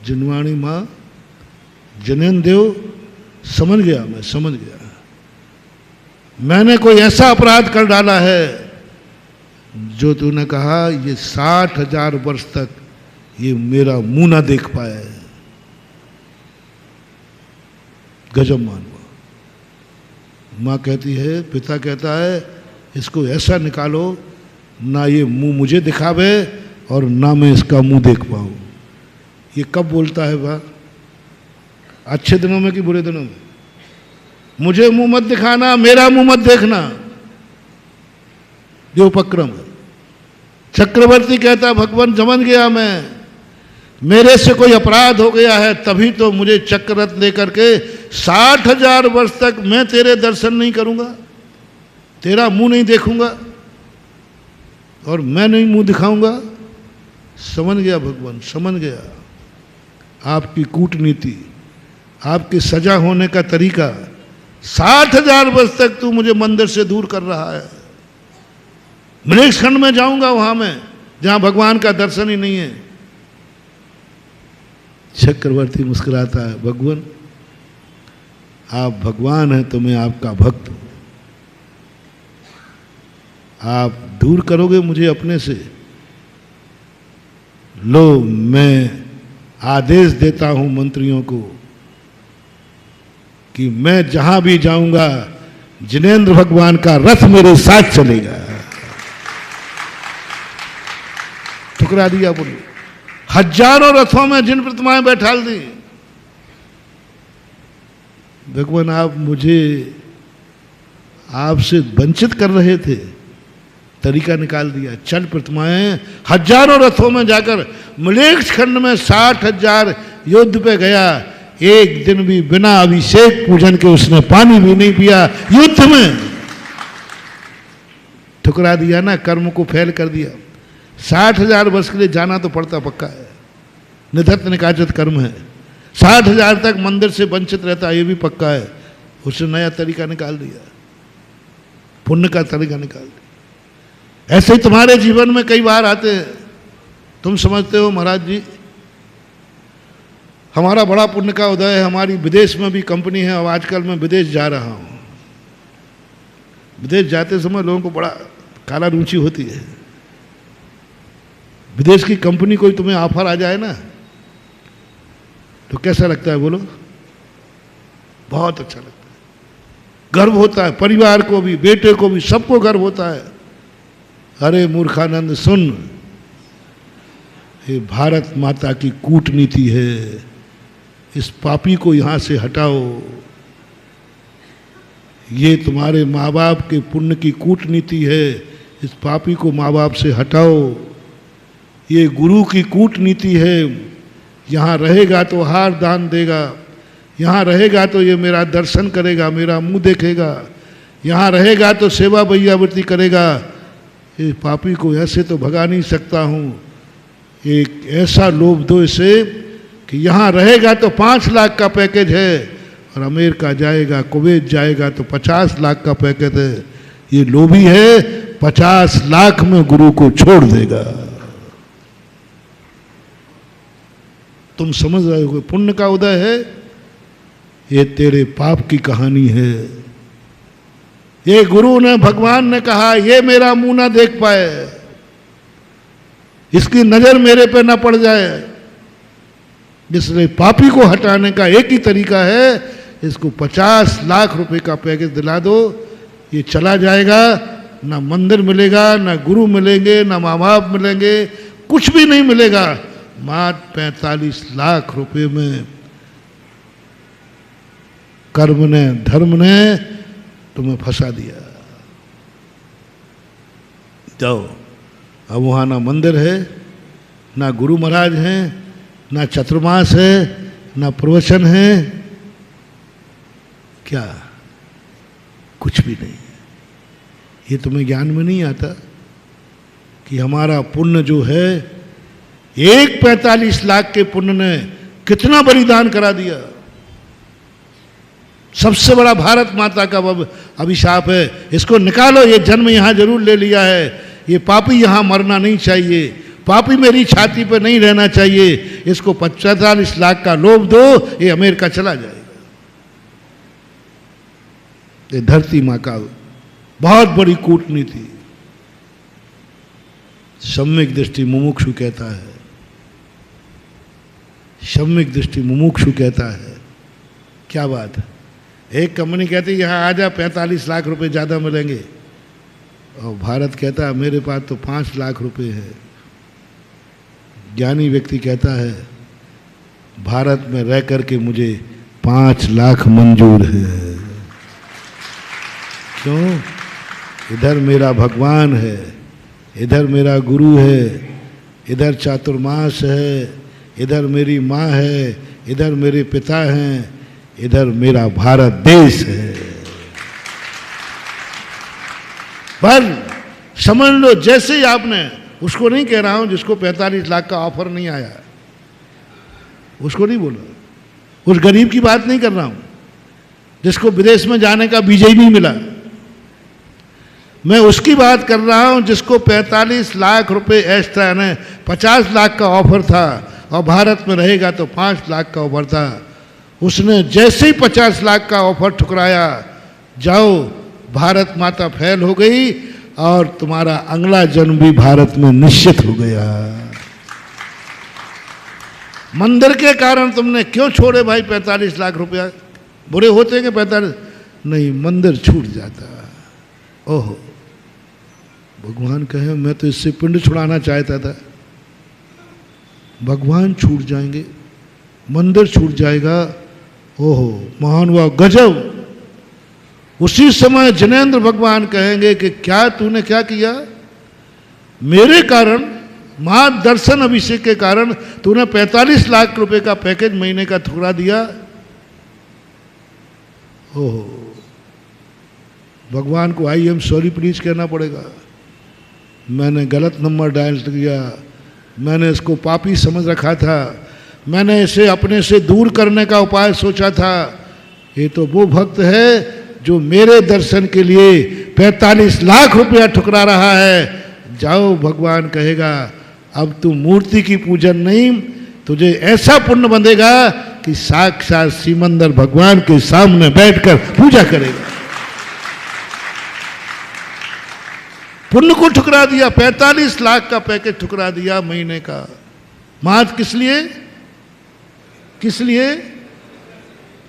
जिनवाणी, माँ जनेन देव, समझ गया, मैं समझ गया, मैंने कोई ऐसा अपराध कर डाला है जो तूने कहा ये 60,000 वर्ष तक ये मेरा मुंह ना देख पाए। गजब मानवा। माँ कहती है, पिता कहता है, इसको ऐसा निकालो ना ये मुंह मुझे दिखावे और ना मैं इसका मुंह देख पाऊं। ये कब बोलता है बा? अच्छे दिनों में कि बुरे दिनों में? मुझे मुंह मत दिखाना, मेरा मुंह मत देखना, ये उपक्रम है। चक्रवर्ती कहता, भगवान समझ गया, मैं मेरे से कोई अपराध हो गया है, तभी तो मुझे चक्ररत्न देकर के 60,000 वर्ष तक मैं तेरे दर्शन नहीं करूंगा, तेरा मुंह नहीं देखूंगा। और मैं नहीं मुंह दिखाऊंगा। समझ गया भगवान, समझ गया आपकी कूटनीति, आपके सजा होने का तरीका। 60,000 वर्ष तक तू मुझे मंदिर से दूर कर रहा है। मृग खंड में जाऊंगा वहां में जहां भगवान का दर्शन ही नहीं है। चक्रवर्ती मुस्कुराता है, भगवान आप भगवान हैं तो मैं आपका भक्त हूं। आप दूर करोगे मुझे अपने से। लो मैं आदेश देता हूं मंत्रियों को कि मैं जहां भी जाऊंगा जिनेंद्र भगवान का रथ मेरे साथ चलेगा। ठुकरा दिया बोलो। हजारों रथों में जिन प्रतिमाएं बैठाल दी। भगवान आप मुझे आपसे वंचित कर रहे थे, तरीका निकाल दिया। चल प्रतिमाएं हजारों रथों में जाकर मलेक्ष खंड में 60,000 युद्ध पे गया। एक दिन भी बिना अभिषेक पूजन के उसने पानी भी नहीं पिया युद्ध में। ठुकरा दिया ना, कर्म को फैल कर दिया। 60,000 वर्ष के लिए जाना तो पड़ता पक्का है, निधत्त निकाचत कर्म है। 60,000 तक मंदिर से वंचित रहता ये भी पक्का है। उसने नया तरीका निकाल दिया, पुण्य का तरीका निकाल दिया। ऐसे ही तुम्हारे जीवन में कई बार आते हैं। तुम समझते हो महाराज जी हमारा बड़ा पुण्य का उदय है, हमारी विदेश में भी कंपनी है और आजकल मैं विदेश जा रहा हूँ। विदेश जाते समय लोगों को बड़ा काला रुचि होती है। विदेश की कंपनी कोई तुम्हें ऑफर आ जाए ना तो कैसा लगता है बोलो? बहुत अच्छा लगता है, गर्व होता है। परिवार को भी, बेटे को भी, सबको गर्व होता है। अरे मूर्खानंद सुन, ये भारत माता की कूटनीति है। इस पापी को यहां से हटाओ। ये तुम्हारे माँ बाप के पुण्य की कूटनीति है। इस पापी को माँ बाप से हटाओ। ये गुरु की कूटनीति है। यहाँ रहेगा तो हार दान देगा, यहाँ रहेगा तो ये मेरा दर्शन करेगा, मेरा मुंह देखेगा, यहाँ रहेगा तो सेवा भैयावृत्ति करेगा। ये पापी को ऐसे तो भगा नहीं सकता हूँ। एक ऐसा लोभ दो इसे कि यहाँ रहेगा तो 5 लाख का पैकेज है और अमेरिका जाएगा, कुवैत जाएगा तो 50 लाख का पैकेज है। ये लोभी है, 50 लाख में गुरु को छोड़ देगा। तुम समझ रहे हो पुण्य का उदय है, ये तेरे पाप की कहानी है। ये गुरु ने, भगवान ने कहा ये मेरा मुंह ना देख पाए, इसकी नजर मेरे पे ना पड़ जाए, इसलिए पापी को हटाने का एक ही तरीका है, इसको 50 लाख रुपए का पैकेज दिला दो। ये चला जाएगा, ना मंदिर मिलेगा, ना गुरु मिलेंगे, ना माँ बाप मिलेंगे, कुछ भी नहीं मिलेगा। मात्र 45 लाख रुपए में कर्म ने, धर्म ने तुम्हें फंसा दिया। जाओ, अब वहाँ ना मंदिर है, ना गुरु महाराज हैं, ना चतुर्मास है, ना प्रवचन है, क्या कुछ भी नहीं। ये तुम्हें ज्ञान में नहीं आता कि हमारा पुण्य जो है, एक 45 लाख के पुण्य ने कितना बलिदान करा दिया। सबसे बड़ा भारत माता का अभिशाप है, इसको निकालो। ये जन्म यहां जरूर ले लिया है, ये पापी यहां मरना नहीं चाहिए, पापी मेरी छाती पर नहीं रहना चाहिए। इसको 45 लाख का लोभ दो, ये अमेरिका चला जाएगा। ये धरती माँ का बहुत बड़ी कूटनीति। सम्यक दृष्टि मुमुक्षु कहता है, सम्यक दृष्टि मुमुक्षु कहता है। क्या बात है। एक कंपनी कहती है यहाँ आ जा 45 लाख रुपए ज़्यादा मिलेंगे, और भारत कहता है मेरे पास तो 5 लाख रुपए है। ज्ञानी व्यक्ति कहता है भारत में रह करके मुझे 5 लाख मंजूर है। क्यों? इधर मेरा भगवान है, इधर मेरा गुरु है, इधर चातुर्मास है, इधर मेरी माँ है, इधर मेरे पिता हैं, इधर मेरा भारत देश है। पर समझ लो जैसे ही आपने, उसको नहीं कह रहा हूं जिसको 45 लाख का ऑफर नहीं आया, उसको नहीं बोला, उस गरीब की बात नहीं कर रहा हूं जिसको विदेश में जाने का वीजा ही नहीं मिला। मैं उसकी बात कर रहा हूं जिसको 45 लाख रुपए एक्स्ट्रा, यानी 50 लाख का ऑफर था और भारत में रहेगा तो 5 लाख का ऑफर था। उसने जैसे ही 50 लाख का ऑफर ठुकराया, जाओ भारत माता फेल हो गई और तुम्हारा अगला जन्म भी भारत में निश्चित हो गया। मंदिर के कारण तुमने क्यों छोड़े भाई 45 लाख रुपया? बुरे होते कि 45? नहीं, मंदिर छूट जाता। ओहो, भगवान कहे मैं तो इससे पिंड छुड़ाना चाहता था। भगवान छूट जाएंगे, मंदिर छूट जाएगा। ओहो, महान हुआ, गजब। उसी समय जिनेंद्र भगवान कहेंगे कि क्या तूने क्या किया? मेरे कारण, महादर्शन अभिषेक के कारण तूने 45 लाख रुपए का पैकेज महीने का ठुकरा दिया। ओहो, भगवान को आई एम सॉरी प्लीज कहना पड़ेगा। मैंने गलत नंबर डायल किया, मैंने इसको पापी समझ रखा था, मैंने इसे अपने से दूर करने का उपाय सोचा था। ये तो वो भक्त है जो मेरे दर्शन के लिए 45 लाख रुपया ठुकरा रहा है। जाओ, भगवान कहेगा अब तू मूर्ति की पूजन नहीं, तुझे ऐसा पुण्य बंधेगा कि साक्षात सिमंदर भगवान के सामने बैठकर पूजा करेगा। पुण्य को ठुकरा दिया, 45 लाख का पैकेज ठुकरा दिया महीने का। मात्र किस लिए? किस लिए?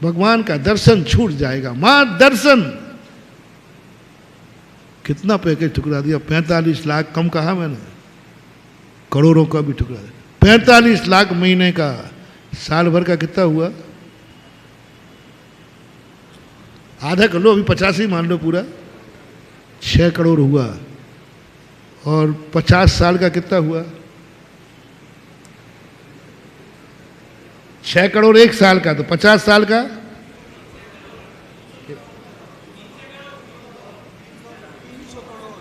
भगवान का दर्शन छूट जाएगा, मात्र दर्शन। कितना पैकेज ठुकरा दिया? 45 लाख कम कहा मैंने, करोड़ों का भी ठुकरा दिया। 45 लाख महीने का, साल भर का कितना हुआ? आधा कर लो, अभी 85 मान लो पूरा, 6 करोड़ हुआ। और 50 साल का कितना हुआ? 6 करोड़ एक साल का, तो 50 साल का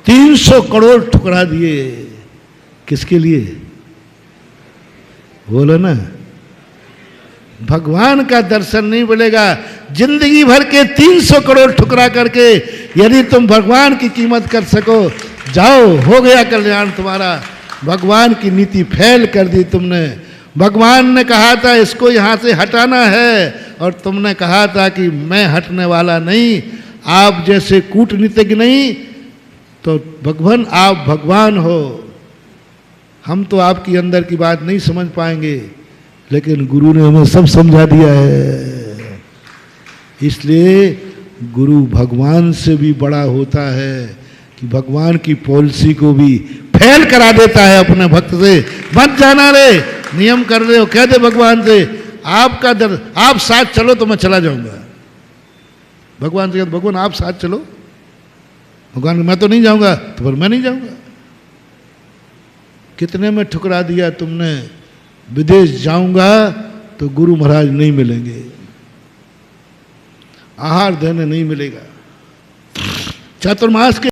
300 करोड़ ठुकरा दिए। किसके लिए? बोलो ना। भगवान का दर्शन नहीं मिलेगा। जिंदगी भर के 300 करोड़ ठुकरा करके यदि तुम भगवान की कीमत कर सको, जाओ, हो गया कल्याण तुम्हारा। भगवान की नीति फेल कर दी तुमने। भगवान ने कहा था इसको यहाँ से हटाना है और तुमने कहा था कि मैं हटने वाला नहीं, आप जैसे कूटनीतिज्ञ नहीं। तो भगवान, आप भगवान हो, हम तो आपकी अंदर की बात नहीं समझ पाएंगे, लेकिन गुरु ने हमें सब समझा दिया है। इसलिए गुरु भगवान से भी बड़ा होता है कि भगवान की पॉलिसी को भी फेल करा देता है अपने भक्त से। मत जाना रे, नियम कर रहे हो, कह दे भगवान से आपका दर, आप साथ चलो तो मैं चला जाऊंगा। भगवान से भगवान आप साथ चलो, भगवान मैं तो नहीं जाऊंगा, तो फिर मैं नहीं जाऊंगा। कितने में ठुकरा दिया तुमने? विदेश जाऊंगा तो गुरु महाराज नहीं मिलेंगे, आहार देने नहीं मिलेगा, चातुर्मास के